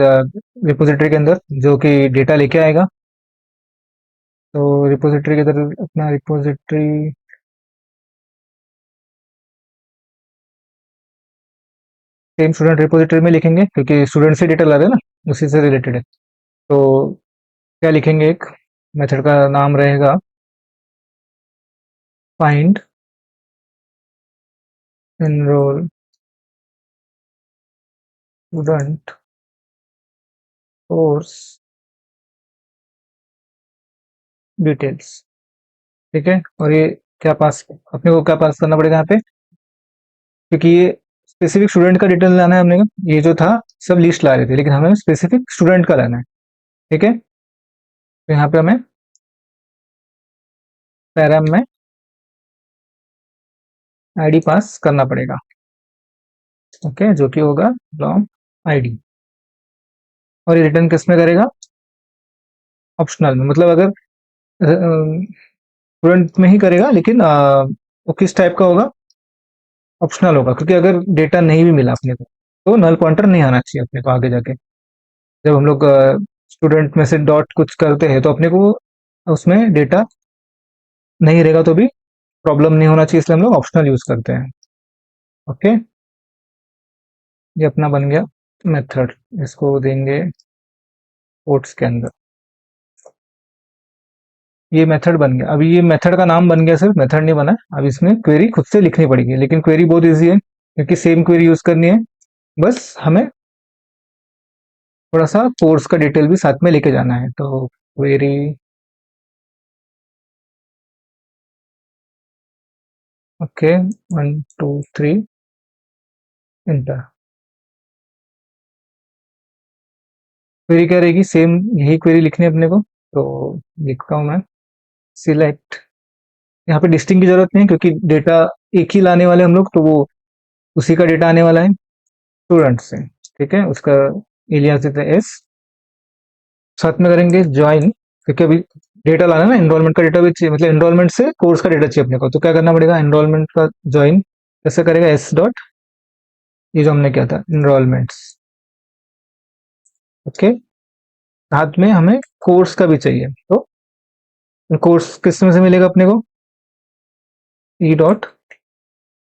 रिपोजिटरी के अंदर जो कि डेटा लेके आएगा। तो रिपोजिटरी के अंदर अपना रिपोजिटरी सेम स्टूडेंट रिपोजिटरी में लिखेंगे क्योंकि स्टूडेंट से डेटा ला रहे हैं ना, उसी से रिलेटेड है। तो क्या लिखेंगे, एक मेथड का नाम रहेगा find enrol student course details. ठीक है, और ये क्या पास अपने को क्या पास करना पड़ेगा यहाँ पे, क्योंकि ये स्पेसिफिक स्टूडेंट का डिटेल लाना है हमने को। ये जो था सब लिस्ट ला रहे थे, लेकिन हमें स्पेसिफिक स्टूडेंट का लाना है। ठीक है, तो यहाँ पे हमें पैराम में आईडी पास करना पड़ेगा। ओके, जो कि होगा लॉन्ग आईडी। और ये रिटर्न किस में करेगा, ऑप्शनल में, मतलब अगर स्टूडेंट में ही करेगा, लेकिन वो किस टाइप का होगा, ऑप्शनल होगा। क्योंकि अगर डेटा नहीं भी मिला अपने को तो नल पॉइंटर नहीं आना चाहिए अपने को आगे जाके। जब हम लोग स्टूडेंट में से डॉट कुछ करते हैं तो अपने को उसमें डेटा नहीं रहेगा तो भी प्रॉब्लम नहीं होना चाहिए, इसलिए हम लोग ऑप्शनल यूज करते हैं। ओके, ये अपना बन गया मेथड। इसको देंगे कोट्स के अंदर। ये मेथड बन गया। अभी ये मेथड का नाम बन गया, सिर्फ मेथड नहीं बना। अब इसमें क्वेरी खुद से लिखनी पड़ेगी, लेकिन क्वेरी बहुत इजी है क्योंकि सेम क्वेरी यूज करनी है। बस हमें थोड़ा सा कोर्स का डिटेल भी साथ में लेके जाना है। तो क्वेरी ओके 1 2 3 इंटर। क्वेरी क्या रहेगी, सेम यही क्वेरी लिखनी है अपने को। तो लिखता हूँ मैं सिलेक्ट। यहाँ पे डिस्टिंग की जरूरत नहीं है क्योंकि डेटा एक ही लाने वाले हम लोग, तो वो उसी का डेटा आने वाला है स्टूडेंट से। ठीक है, उसका एलियास देते हैं एस। साथ में करेंगे ज्वाइन, क्योंकि अभी डेटा लाना है ना, एनरोलमेंट का डेटा भी चाहिए, मतलब एनरोलमेंट से कोर्स का डेटा चाहिए अपने को। तो क्या करना पड़ेगा, एनरोलमेंट का ज्वाइन कैसे करेगा, एस डॉट, ये जो हमने किया था एनरोलमेंट्स। ओके, साथ में हमें कोर्स का भी चाहिए। तो कोर्स किस में से मिलेगा अपने को, ई डॉट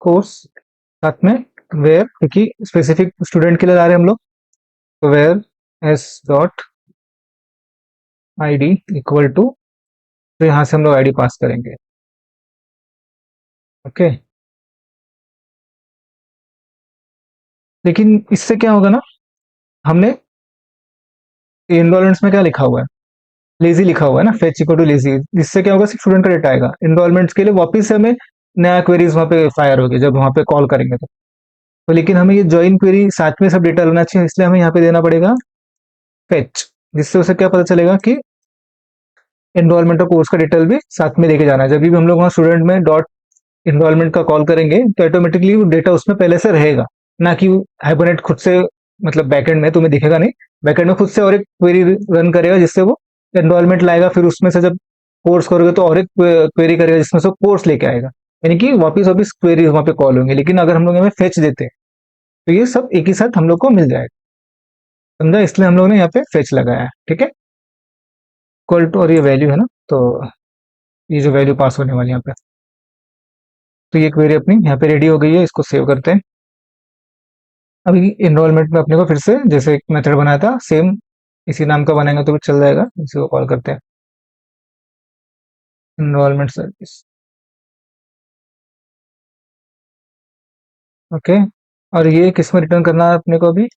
कोर्स। साथ में वेयर, क्योंकि स्पेसिफिक स्टूडेंट के लिए ला रहे हैं हम लोग, तो where s dot ID equal to, तो यहाँ से हम लोग आईडी पास करेंगे। ओके, लेकिन इससे क्या होगा ना, हमने एनरोलमेंट्स में क्या लिखा हुआ है, लेजी लिखा हुआ है ना, फेच इक्वल टू लेजी। इससे क्या होगा, सिर्फ स्टूडेंट का डेटा आएगा। एनरोलमेंट्स के लिए वापस से हमें नया क्वेरीज वहाँ पे फायर होगी जब वहाँ पे कॉल करेंगे तो लेकिन हमें ये ज्वाइन क्वेरी साथ में सब डेटा लेना चाहिए, इसलिए हमें यहाँ पे देना पड़ेगा फेच। जिससे उसे क्या पता चलेगा कि एनरोलमेंट और कोर्स का डिटेल भी साथ में लेके जाना है। जब भी हम लोग वहाँ स्टूडेंट में डॉट एनरोलमेंट का कॉल करेंगे तो ऑटोमेटिकली वो डेटा उसमें पहले से रहेगा, ना कि हाइबरनेट खुद से, मतलब बैकएंड में तुम्हें दिखेगा नहीं, बैकएंड में खुद से और एक क्वेरी रन करेगा जिससे वो एनरोलमेंट लाएगा। फिर उसमें से जब कोर्स करोगे तो और एक क्वेरी करेगा जिसमें से कोर्स लेके आएगा, यानी कि वापिस वापिस क्वेरी वहां पे कॉल होंगे। लेकिन अगर हम लोग हमें फेच देते हैं तो ये सब एक ही साथ हम लोग को मिल जाएगा। समझा, इसलिए हम लोग ने यहाँ पे फेच लगाया है। ठीक है, इक्वल टू, और ये वैल्यू है ना, तो ये जो वैल्यू पास होने वाली है यहाँ पे। तो ये क्वेरी अपनी यहाँ पे रेडी हो गई है, इसको सेव करते हैं। अभी एनरोलमेंट में अपने को फिर से जैसे एक मेथड बनाया था सेम इसी नाम का बनाएंगे तो भी चल जाएगा। इसी को कॉल करते हैं एनरोलमेंट सर्विस। ओके, और ये किस में रिटर्न करना है अपने को, अभी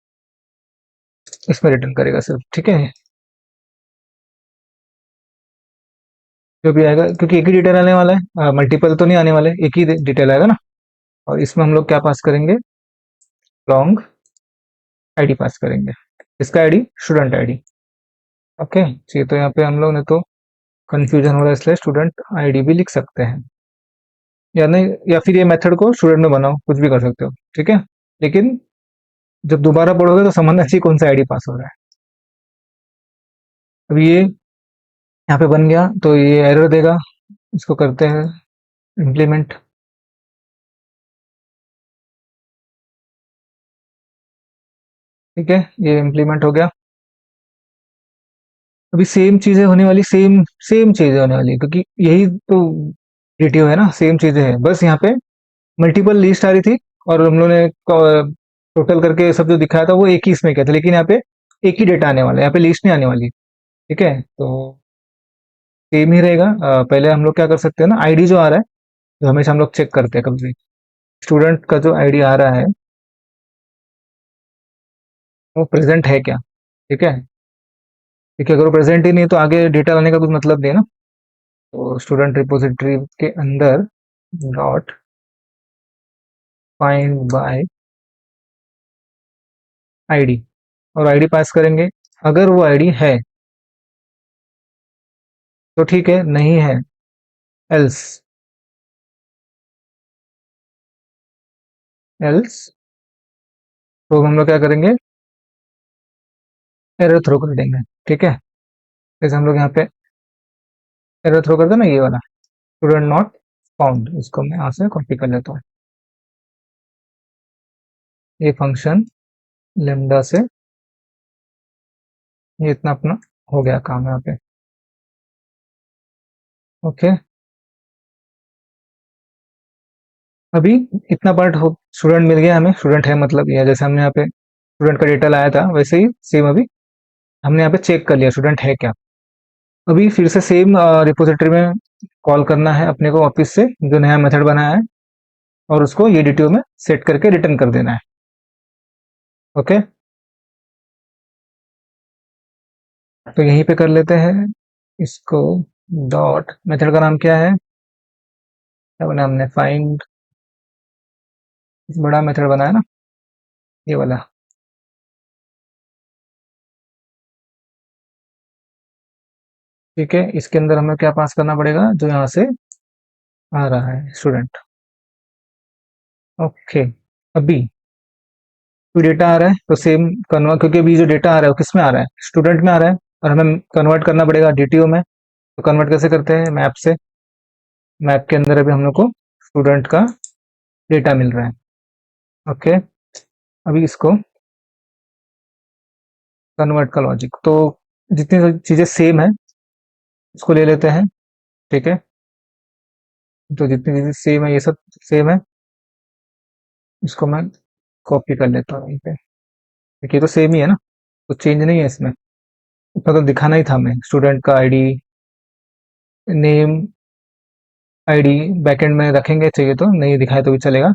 इसमें रिटर्न करेगा सिर्फ। ठीक है, जो भी आएगा, क्योंकि एक ही डिटेल आने वाला है, मल्टीपल तो नहीं आने वाले, एक ही डिटेल आएगा ना। और इसमें हम लोग क्या पास करेंगे, लॉन्ग आईडी पास करेंगे। इसका आईडी स्टूडेंट आईडी। ओके जी, तो यहाँ पे हम लोग ने तो कंफ्यूजन हो रहा है इसलिए स्टूडेंट आईडी भी लिख सकते हैं, या नहीं, या फिर ये मेथड को स्टूडेंट में बनाओ, कुछ भी कर सकते हो। ठीक है, लेकिन जब दोबारा पढ़ोगे तो समझना चाहिए कौन सा आईडी पास हो रहा है। अब ये यहाँ पे बन गया तो ये एरर देगा, इसको करते हैं इम्प्लीमेंट। ठीक है, ये इम्प्लीमेंट हो गया। अभी सेम चीजें होने वाली, सेम सेम चीजें होने वाली, क्योंकि यही तो डिटियो है ना, सेम चीजें हैं, बस यहाँ पे मल्टीपल लिस्ट आ रही थी और हम लोगों ने टोटल करके सब जो दिखाया था वो एक ही इसमें किया था, लेकिन यहाँ पे एक ही डेटा आने वाला है, यहाँ पे लिस्ट नहीं आने वाली। ठीक है, तो सेम ही रहेगा। पहले हम लोग क्या कर सकते हैं ना, आईडी जो आ रहा है, जो हमेशा हम लोग चेक करते हैं कभी भी, स्टूडेंट का जो आईडी आ रहा है वो प्रेजेंट है क्या। ठीक है, क्योंकि अगर वो प्रेजेंट ही नहीं है तो आगे डेटा लाने का कुछ मतलब नहीं है ना। तो स्टूडेंट रिपोजिटरी के अंदर डॉट फाइंड बाय आईडी, और आईडी पास करेंगे। अगर वो आईडी है तो ठीक है, नहीं है एल्स, एल्स तो हम लोग क्या करेंगे, एरर थ्रो कर देंगे। ठीक है, जैसे हम लोग यहाँ पे एरर थ्रो करते हैं ना, ये वाला स्टूडेंट नॉट फाउंड, इसको मैं यहाँ से कॉपी कर लेता हूँ। ये फंक्शन लेमडा से ये इतना अपना हो गया काम यहाँ पे। ओके, अभी इतना पार्ट हो, स्टूडेंट मिल गया हमें, स्टूडेंट है मतलब, या जैसे हमने यहाँ पे स्टूडेंट का डेटा लाया था वैसे ही सेम अभी हमने यहाँ पे चेक कर लिया स्टूडेंट है क्या। अभी फिर से सेम रिपोजिटरी में कॉल करना है अपने को वापस से, जो नया मेथड बनाया है, और उसको ये डिटियो में सेट करके रिटर्न कर देना है। ओके, तो यहीं पे कर लेते हैं इसको। डॉट मेथड का नाम क्या है, क्या बना हमने, फाइंड, बड़ा मेथड बनाया ना ये वाला। ठीक है, इसके अंदर हमें क्या पास करना पड़ेगा, जो यहाँ से आ रहा है स्टूडेंट। ओके, अभी कोई डेटा आ रहा है तो सेम कन्वर्ट, क्योंकि अभी जो डेटा आ रहा है वो किस में आ रहा है, स्टूडेंट में आ रहा है, और हमें कन्वर्ट करना पड़ेगा डीटीओ में। तो कन्वर्ट कैसे करते हैं, मैप से। मैप के अंदर अभी हम लोग को स्टूडेंट का डेटा मिल रहा है। ओके, अभी इसको कन्वर्ट का लॉजिक, तो जितनी सारी चीजें सेम है उसको ले लेते हैं। ठीक है, तो जितनी चीजें सेम है ये सब सेम है, इसको मैं कॉपी कर लेता हूँ यहीं पे, क्योंकि ये तो सेम ही है ना, कुछ चेंज नहीं है इसमें। इतना तो दिखाना ही था हमें, स्टूडेंट का आईडी, नेम, आईडी बैकएंड में रखेंगे, चाहिए तो नहीं दिखाए तो भी चलेगा।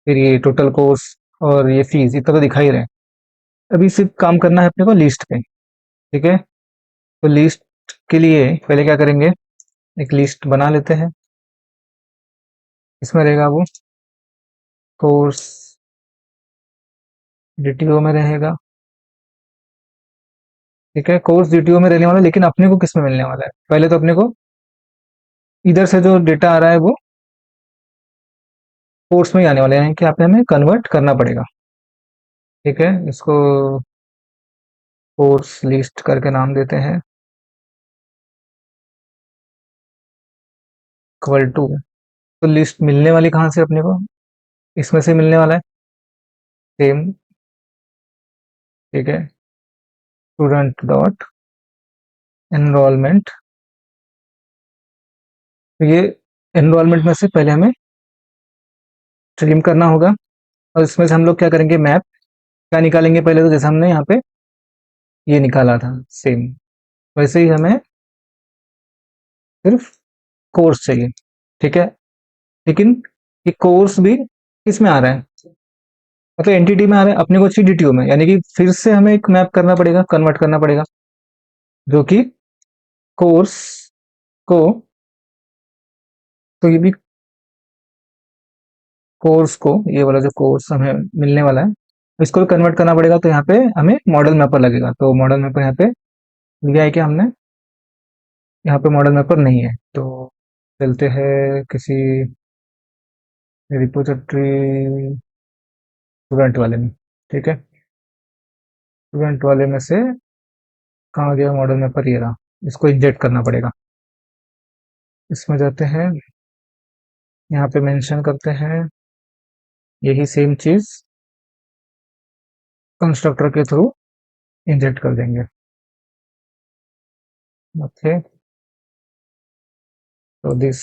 फिर ये टोटल कोर्स और ये फीस, इतना तो दिखा ही रहे। अभी सिर्फ काम करना है अपने को लिस्ट पे। ठीक है, तो लिस्ट के लिए पहले क्या करेंगे, एक लिस्ट बना लेते हैं। इसमें रहेगा वो कोर्स डीटीओ में रहेगा। ठीक है, कोर्स डीटीओ में रहने वाला है, लेकिन अपने को किस में मिलने वाला है, पहले तो अपने को इधर से जो डेटा आ रहा है वो कोर्स में ही आने वाला है, यानी कि यहाँ पे हमें कन्वर्ट करना पड़ेगा। ठीक है, इसको कोर्स लिस्ट करके नाम देते हैं, इक्वल टू। तो लिस्ट मिलने वाली कहाँ से अपने को, इसमें से मिलने वाला है सेम। ठीक है, स्टूडेंट डॉट एनरोलमेंट, तो ये एनरोलमेंट में से पहले हमें ट्रिम करना होगा, और इसमें से हम लोग क्या करेंगे, मैप क्या निकालेंगे पहले, तो जैसे हमने यहाँ पे ये निकाला था सेम, वैसे ही हमें सिर्फ कोर्स चाहिए। ठीक है, लेकिन ये कोर्स भी किस में आ रहा है, मतलब एंटिटी में आ रहा है, अपने को चाहिए डीटीओ में, यानी कि फिर से हमें एक मैप करना पड़ेगा, कन्वर्ट करना पड़ेगा, जो कि कोर्स को, तो ये भी कोर्स को, ये वाला जो कोर्स हमें मिलने वाला है इसको भी कन्वर्ट करना पड़ेगा। तो यहाँ पे हमें मॉडल मैपर लगेगा, तो मॉडल मैपर यहाँ पे लिया है कि हमने, यहाँ पे मॉडल मैपर नहीं है, तो चलते हैं किसी रिपोजिटरी स्टूडेंट वाले में। ठीक है, स्टूडेंट वाले में से कहाँ गया मॉडल मैपर, ये रहा, इसको इंजेक्ट करना पड़ेगा। इसमें जाते हैं, यहाँ पे मेंशन करते हैं यही सेम चीज, कंस्ट्रक्टर के थ्रू इंजेक्ट कर देंगे। ओके, तो दिस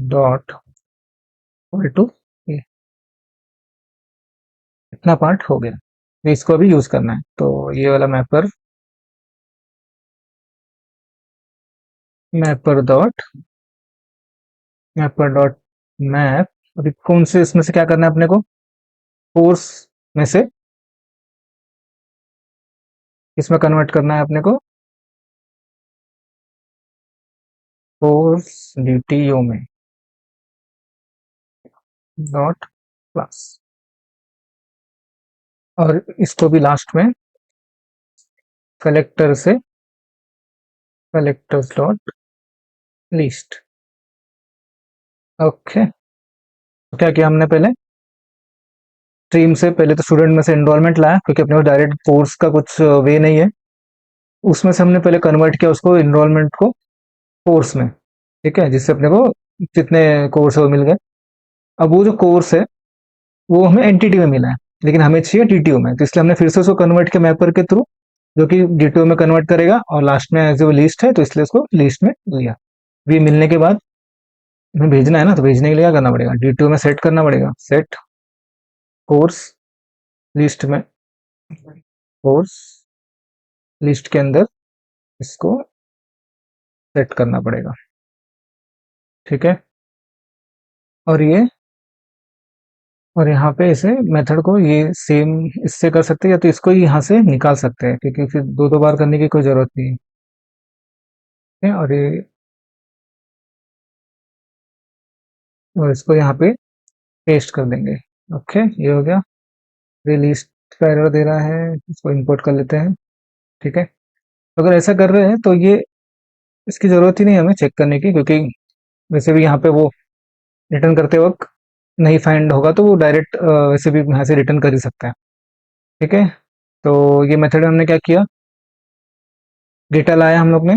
डॉट इक्वल टू, इतना पार्ट हो गया, तो इसको अभी यूज करना है। तो ये वाला मैपर डॉट मैप, अभी कौन से इसमें से क्या करना है अपने को, कोर्स में से इसमें कन्वर्ट करना है अपने को, कोर्स डीटीयू में, डॉट क्लास, और इसको भी लास्ट में कलेक्टर से कलेक्टर्स डॉट लिस्ट। ओके, तो क्या किया हमने पहले, स्ट्रीम से पहले तो स्टूडेंट में से एनरोलमेंट लाया, क्योंकि अपने पास डायरेक्ट कोर्स का कुछ वे नहीं है, उसमें से हमने पहले कन्वर्ट किया उसको एनरोलमेंट को कोर्स में, ठीक है, जिससे अपने को जितने कोर्स है वो मिल गए। अब वो जो कोर्स है वो हमें एंटिटी में मिला है, लेकिन हमें चाहिए डीटीओ में, तो इसलिए हमने फिर से उसको कन्वर्ट किया मैपर के थ्रू, जो कि डीटीओ में कन्वर्ट करेगा, और लास्ट में एज वो लिस्ट है तो इसलिए उसको लिस्ट में लिया। ये मिलने के बाद हमें भेजना है ना, तो भेजने के लिए क्या करना पड़ेगा, डीटीओ में सेट करना पड़ेगा, सेट कोर्स लिस्ट में, कोर्स लिस्ट के अंदर इसको सेट करना पड़ेगा, ठीक है। और ये, और यहाँ पे इसे मेथड को ये सेम इससे कर सकते हैं, या तो इसको ही यहाँ से निकाल सकते हैं, क्योंकि फिर दो दो बार करने की कोई जरूरत नहीं है, ठीक है? और इसको यहाँ पे पेस्ट कर देंगे। ओके, ये हो गया। ये लिस्ट का एरर दे रहा है, इसको इंपोर्ट कर लेते हैं, ठीक है। तो अगर ऐसा कर रहे हैं तो ये इसकी जरूरत ही नहीं है हमें चेक करने की, क्योंकि वैसे भी यहाँ पे वो रिटर्न करते वक्त नहीं फाइंड होगा, तो वो डायरेक्ट वैसे भी यहाँ से रिटर्न कर ही सकता है, ठीक है। तो ये मेथड हमने क्या किया, डेटा लाया हम लोग ने,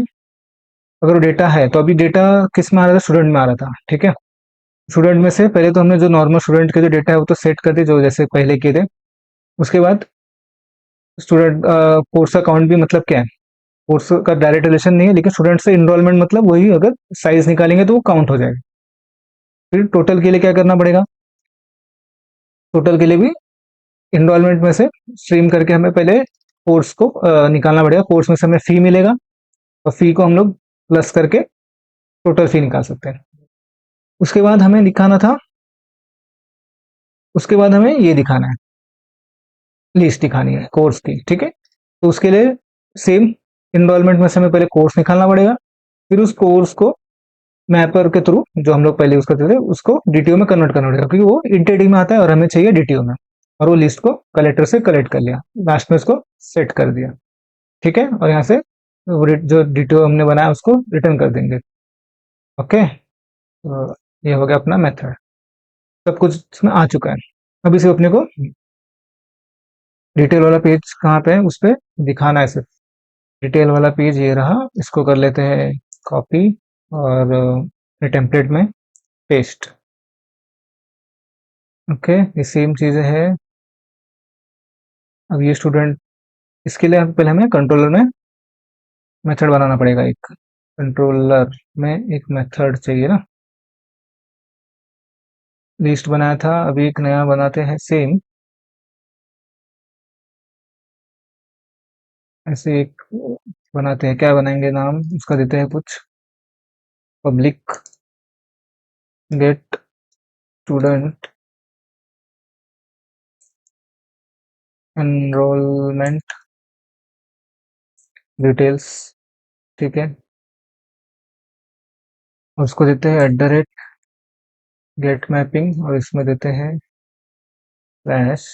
अगर वो डेटा है तो अभी डेटा किस में आ रहा था, स्टूडेंट में आ रहा था, ठीक है। स्टूडेंट में से पहले तो हमने जो नॉर्मल स्टूडेंट के जो डेटा है वो तो सेट कर दिए, जो जैसे पहले किए थे। उसके बाद स्टूडेंट कोर्स का काउंट भी, मतलब क्या है, कोर्स का डायरेक्ट रिलेशन नहीं है, लेकिन स्टूडेंट से इनरोलमेंट मतलब वही, अगर साइज निकालेंगे तो वो काउंट हो जाएगा। फिर टोटल के लिए क्या करना पड़ेगा, टोटल के लिए भी इनरोलमेंट में से स्ट्रीम करके हमें पहले कोर्स को निकालना पड़ेगा, कोर्स में से हमें फी मिलेगा, और फी को हम लोग प्लस करके टोटल फी निकाल सकते हैं। उसके बाद हमें दिखाना था, उसके बाद हमें ये दिखाना है, लिस्ट दिखानी है कोर्स की, ठीक है। तो उसके लिए सेम इनरोलमेंट में से हमें पहले कोर्स निकालना पड़ेगा, फिर उस कोर्स को मैपर के थ्रू जो हम लोग पहले यूज करते थे उसको डीटीओ में कन्वर्ट करना पड़ेगा, क्योंकि वो इंटेडी में आता है और हमें चाहिए डीटीओ में, और वो लिस्ट को कलेक्टर से कलेक्ट कर लिया, लास्ट में उसको सेट कर दिया, ठीक है। और यहाँ से जो डीटीओ हमने बनाया उसको रिटर्न कर देंगे। ओके, तो ये हो गया अपना मेथड, सब कुछ इसमें आ चुका है। अभी सिर्फ अपने को डिटेल वाला पेज कहाँ पे है उस पर दिखाना है, सिर्फ डिटेल वाला पेज ये रहा, इसको कर लेते हैं कॉपी, और टेम्पलेट में पेस्ट। ओके, ये सेम चीजें है। अब ये स्टूडेंट, इसके लिए पहले हमें कंट्रोलर में मेथड बनाना पड़ेगा, एक कंट्रोलर में एक मेथड चाहिए ना, लिस्ट बनाया था, अभी एक नया बनाते हैं सेम, ऐसे एक बनाते हैं, क्या बनाएंगे नाम उसका, देते हैं कुछ, public get student enrollment details, ठीक है। और उसको देते हैं @गेट मैपिंग, और इसमें देते हैं स्लैश,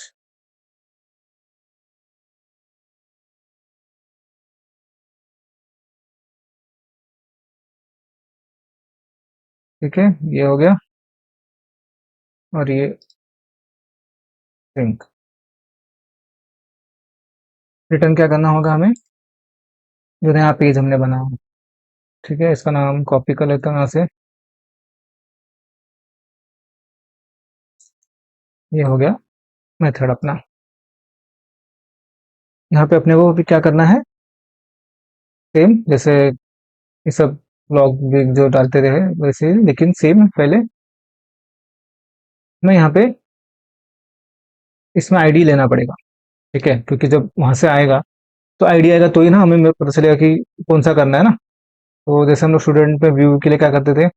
ठीक है, ये हो गया। और ये लिंक, रिटर्न क्या करना होगा हमें, जो नया पेज हमने बनाया, ठीक है, इसका नाम कॉपी कर लेता हूँ यहाँ से, ये हो गया मेथड अपना। यहाँ पे अपने को भी क्या करना है, सेम जैसे ये सब ब्लॉग जो डालते रहे वैसे ही, लेकिन सेम पहले मैं यहाँ पे इसमें आईडी लेना पड़ेगा। ठीक है, क्योंकि जब वहां से आएगा तो आईडी आएगा तो ही ना हमें पता चलेगा कि कौन सा करना है ना। तो जैसे हम लोग स्टूडेंट पे व्यू के लिए क्या करते थे,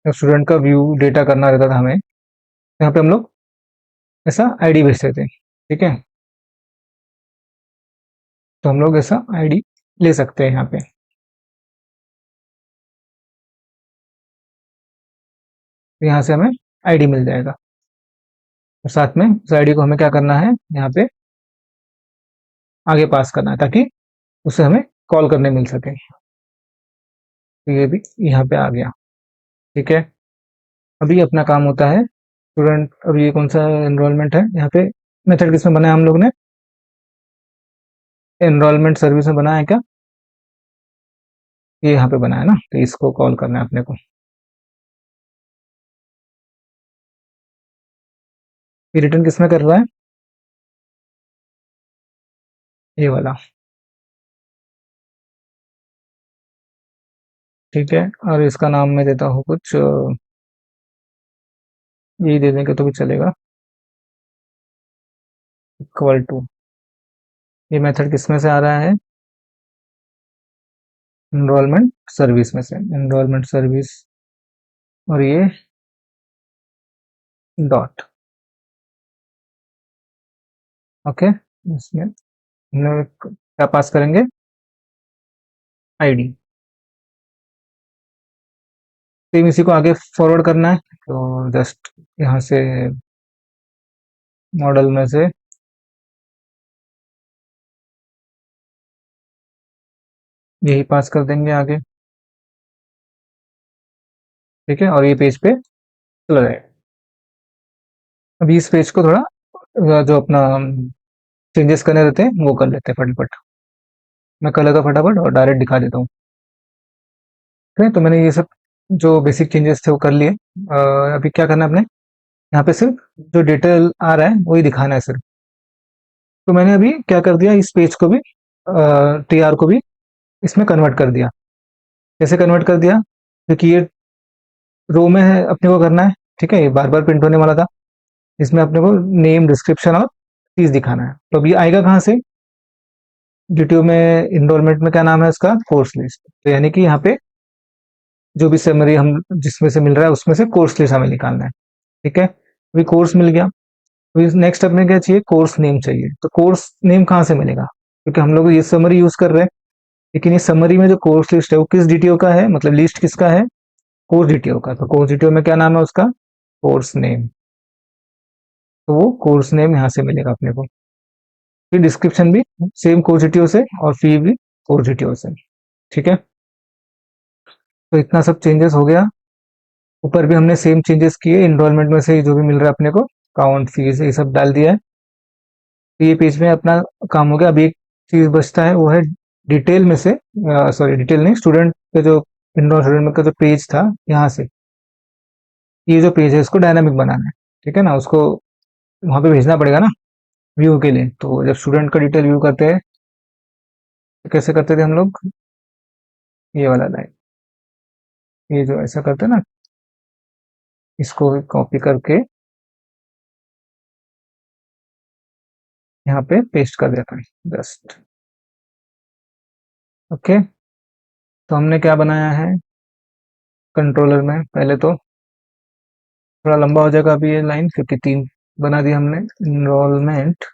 स्टूडेंट का व्यू डेटा करना रहता था हमें, यहाँ पे हम लोग ऐसा आईडी भेजते थे। ठीक है, तो हम लोग ऐसा आईडी ले सकते हैं यहाँ पे। तो यहाँ से हमें आईडी मिल जाएगा, और साथ में उस आईडी को हमें क्या करना है, यहाँ पे आगे पास करना है ताकि उसे हमें कॉल करने मिल सके। तो ये भी यहाँ पे आ गया। ठीक है, अभी अपना काम होता है स्टूडेंट, अभी ये कौन सा एनरोलमेंट है, यहाँ पे मेथड किसमें बनाया हम लोग ने, एनरोलमेंट सर्विस में बनाया है क्या, ये यहाँ पे बनाया ना, तो इसको कॉल करना है अपने को। ये रिटर्न किसमें कर रहा है, ये वाला। ठीक है, और इसका नाम मैं देता हूँ कुछ यही दे देंगे तो भी चलेगा, इक्वल टू। ये मेथड किसमें से आ रहा है, एनरोलमेंट सर्विस में से, एनरोलमेंट सर्विस, और ये डॉट। ओके, इसमें हम लोग क्या पास करेंगे, आईडी। सेम इसी को आगे फॉरवर्ड करना है, तो जस्ट यहाँ से मॉडल में से यही पास कर देंगे आगे। ठीक है, और ये पेज पे चला जाएगा। अभी इस पेज को थोड़ा जो अपना चेंजेस करने रहते हैं वो कर लेते हैं फटाफट। मैं कर लेता हूँ फटाफट और डायरेक्ट दिखा देता हूँ। ठीक है, तो मैंने ये सब जो बेसिक चेंजेस थे वो कर लिए। अभी क्या करना है अपने, यहाँ पे सिर्फ जो डिटेल आ रहा है वही दिखाना है सिर्फ। तो मैंने अभी क्या कर दिया, इस पेज को भी टी आर को भी इसमें कन्वर्ट कर दिया। कैसे कन्वर्ट कर दिया, क्योंकि ये रो में है अपने को करना है। ठीक है, ये बार बार प्रिंट होने वाला था, इसमें अपने को नेम डिस्क्रिप्शन और फीस दिखाना है। तो अभी आएगा कहाँ से, ड्यूटी में इनरोलमेंट में क्या नाम है उसका, कोर्स लिस्ट। तो यानी कि यहाँ पे जो भी समरी हम जिसमें से मिल रहा है उसमें से कोर्स लिस्ट हमें निकालना है। ठीक है, अभी कोर्स मिल गया, तो नेक्स्ट अपने क्या चाहिए, कोर्स नेम चाहिए। तो कोर्स नेम कहाँ से मिलेगा, क्योंकि हम लोग ये समरी यूज कर रहे हैं, लेकिन ये समरी में जो कोर्स लिस्ट है वो किस डीटीओ का है, मतलब लिस्ट किसका है, कोर्स डीटीओ का। तो कोर्स डीटीओ में क्या नाम है उसका, कोर्स नेम। तो वो कोर्स नेम यहाँ से मिलेगा अपने को। फिर डिस्क्रिप्शन भी सेम कोर्स डीटीओ से, और फी भी कोर्स डीटीओ से। ठीक है, तो इतना सब चेंजेस हो गया। ऊपर भी हमने सेम चेंजेस किए, इनरोलमेंट में से जो भी मिल रहा है अपने को, काउंट फीस ये सब डाल दिया है। तो ये पेज में अपना काम हो गया। अभी एक चीज बचता है, वो है डिटेल में से, सॉरी डिटेल नहीं, स्टूडेंट का जो इनरोल स्टूडेंट का जो पेज था यहाँ से, ये जो पेज है इसको डायनामिक बनाना है। ठीक है ना, उसको वहां पे भेजना पड़ेगा ना व्यू के लिए। तो जब स्टूडेंट का डिटेल व्यू करते हैं तो कैसे करते थे हम लोग, ये वाला लाइन, ये जो ऐसा करते हैं ना, इसको कॉपी करके यहाँ पे पेस्ट कर देता है जस्ट। ओके, तो हमने क्या बनाया है कंट्रोलर में, पहले तो थोड़ा लंबा हो जाएगा अभी ये लाइन, क्योंकि 3 बना दी हमने। इनरोलमेंट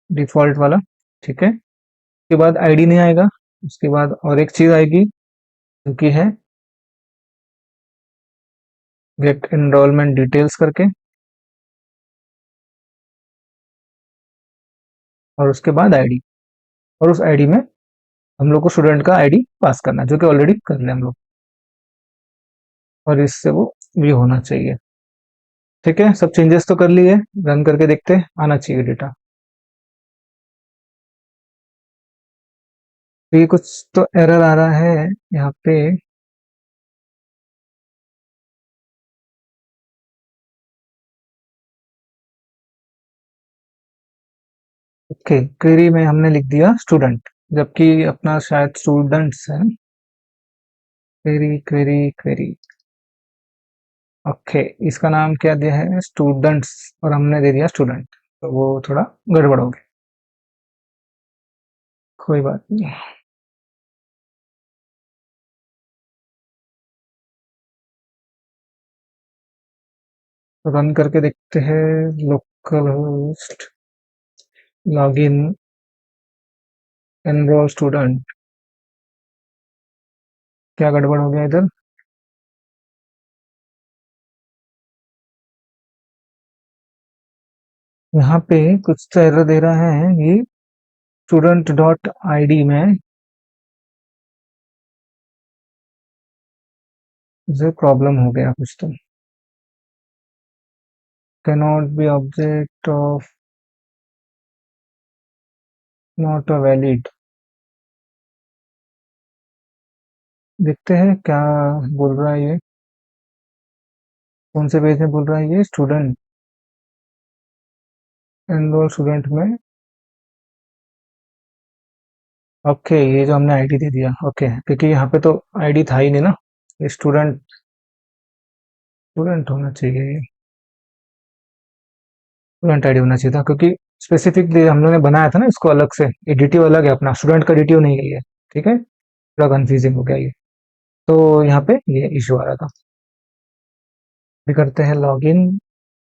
डिफॉल्ट वाला, ठीक है। उसके बाद आईडी नहीं आएगा, उसके बाद और एक चीज आएगी जो कि है गेट एनरोलमेंट डिटेल्स करके, और उसके बाद आईडी, और उस आईडी में हम लोग को स्टूडेंट का आईडी पास करना है, जो कि ऑलरेडी कर ले हम लोग, और इससे वो भी होना चाहिए। ठीक है, सब चेंजेस तो कर लिए, रन करके देखते हैं आना चाहिए डेटा। तो ये कुछ तो एरर आ रहा है यहाँ पे, ओके, क्वेरी में हमने लिख दिया स्टूडेंट, जबकि अपना शायद स्टूडेंट्स है। Query query query. ओके, इसका नाम क्या दिया है? स्टूडेंट्स, और हमने दे दिया स्टूडेंट, तो वो थोड़ा गड़बड़ हो गया। कोई बात नहीं। तो रन करके देखते हैं। Local host login enrol student. क्या गड़बड़ हो गया इधर? यहाँ पे कुछ तो एरर दे रहा है ये स्टूडेंट डॉट आईडी में। मुझे प्रॉब्लम हो गया कुछ तो। Cannot be object of not a valid. देखते हैं क्या बोल रहा है ये। कौन से पेज में बोल रहा है ये? स्टूडेंट एनरोल स्टूडेंट में। ओके, ये जो हमने आईडी दे दिया, ओके, क्योंकि यहाँ पे तो आईडी था ही नहीं ना। ये स्टूडेंट स्टूडेंट होना चाहिए, स्टूडेंट आईडी होना चाहिए था, क्योंकि स्पेसिफिकली हम लोगों ने बनाया था ना इसको अलग से। ये डिटिव अलग है अपना, स्टूडेंट का डिटिव नहीं है ये। ठीक है, थोड़ा कंफ्यूजिंग हो गया ये। तो यहाँ पे ये इशू आ रहा था। भी करते हैं लॉगिन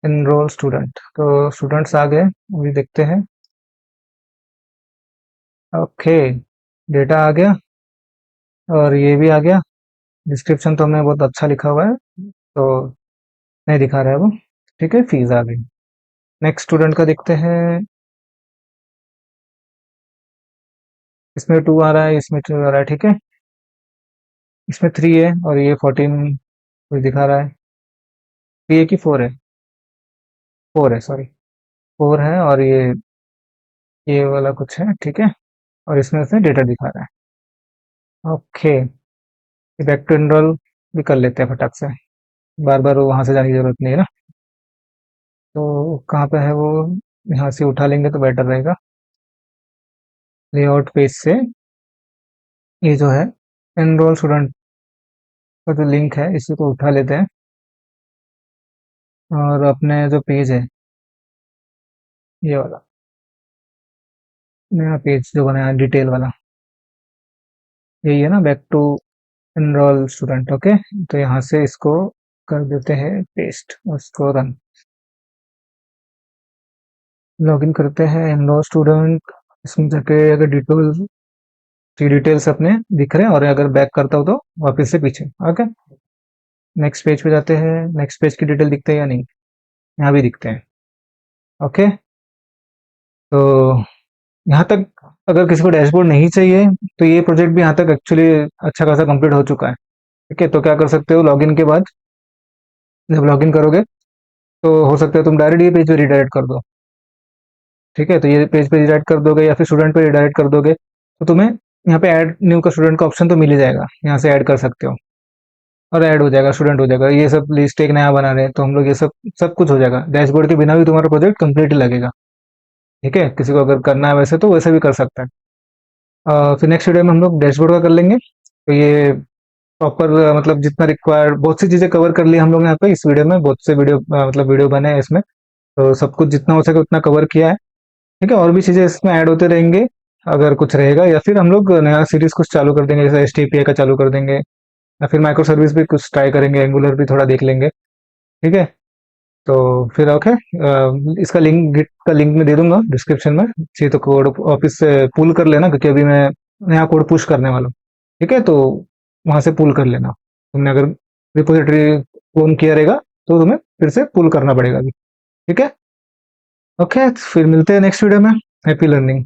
एनरोल स्टूडेंट। तो स्टूडेंट्स आ गए, अभी देखते हैं। ओके, डेटा आ गया और ये भी आ गया। डिस्क्रिप्शन तो हमने बहुत अच्छा लिखा हुआ है, तो नहीं दिखा रहा है वो। ठीक है, फीस आ गई। नेक्स्ट स्टूडेंट का देखते हैं। इसमें 2 आ रहा है, इसमें 2 आ रहा है। ठीक है, इसमें 3 है और ये 14 कुछ दिखा रहा है। 3 है कि 4 है? 4 है, सॉरी। 4 है और ये वाला कुछ है। ठीक है, और इसमें से डेटा दिखा रहा है। ओके, बैक टू एनरोल भी कर लेते हैं फटाक से। बार बार वहां से जाने की जरूरत नहीं है ना। तो कहाँ पे है वो? यहाँ से उठा लेंगे तो बेटर रहेगा। लेआउट पेज से ये जो है एनरोल स्टूडेंट का जो लिंक है, इसी को उठा लेते हैं। और अपने जो पेज है, ये वाला नया पेज जो बनाया डिटेल वाला, यही है ना, back to enroll student. Okay, तो यहाँ से इसको कर देते हैं पेस्ट और इसको रन। लॉगिन करते हैं एनरोल स्टूडेंट। इसमें जाके अगर डिटेल्स अपने दिख रहे हैं, और अगर बैक करता हो तो वापस से पीछे। ओके, नेक्स्ट पेज पे जाते हैं। नेक्स्ट पेज की डिटेल दिखते हैं या नहीं? यहाँ भी दिखते हैं। ओके, तो यहाँ तक अगर किसी को डैशबोर्ड नहीं चाहिए, तो ये प्रोजेक्ट भी यहाँ तक एक्चुअली अच्छा खासा कंप्लीट हो चुका है। ठीक है, तो क्या कर सकते हो, लॉगिन के बाद जब लॉगिन करोगे तो हो सकता है तुम डायरेक्ट ये पेज पे रिडायरेक्ट कर दो। ठीक है, तो ये पेज पे रिडायरेक्ट कर दोगे या फिर स्टूडेंट पे रिडायरेक्ट कर दोगे, तो तुम्हें यहाँ पे ऐड न्यू का स्टूडेंट का ऑप्शन तो मिल ही जाएगा। यहाँ से ऐड कर सकते हो और ऐड हो जाएगा, स्टूडेंट हो जाएगा। ये सब लिस्ट एक नया बना रहे हैं तो हम लोग ये सब सब कुछ हो जाएगा। डैशबोर्ड के बिना भी तुम्हारा प्रोजेक्ट कंप्लीट लगेगा। ठीक है, किसी को अगर करना है वैसे तो वैसे भी कर सकता है। फिर नेक्स्ट वीडियो में हम लोग डैशबोर्ड का कर लेंगे। तो ये प्रॉपर मतलब जितना रिक्वायर्ड, बहुत सी चीजें कवर कर ली हम लोग ने यहाँ पे। इस वीडियो में बहुत से वीडियो मतलब वीडियो बने हैं इसमें, तो सब कुछ जितना हो सके उतना कवर किया है। ठीक है, और भी चीजें इसमें ऐड होते रहेंगे अगर कुछ रहेगा, या फिर हम लोग नया सीरीज कुछ चालू कर देंगे, जैसे एचटीटीपी का चालू कर देंगे, या फिर माइक्रो सर्विस भी कुछ ट्राई करेंगे, एंगुलर भी थोड़ा देख लेंगे। ठीक है, तो फिर ओके, इसका लिंक गिट का लिंक मैं दे दूंगा डिस्क्रिप्शन में। चाहिए तो कोड ऑफिस से पुल कर लेना, क्योंकि अभी मैं नया कोड पुश करने वाला हूँ। ठीक है, तो वहां से पुल कर लेना। तुमने अगर रिपोजिटरी ओन किया रहेगा तो तुम्हें फिर से पुल करना पड़ेगा अभी। ठीक है, ओके, फिर मिलते हैं नेक्स्ट वीडियो में। Happy learning.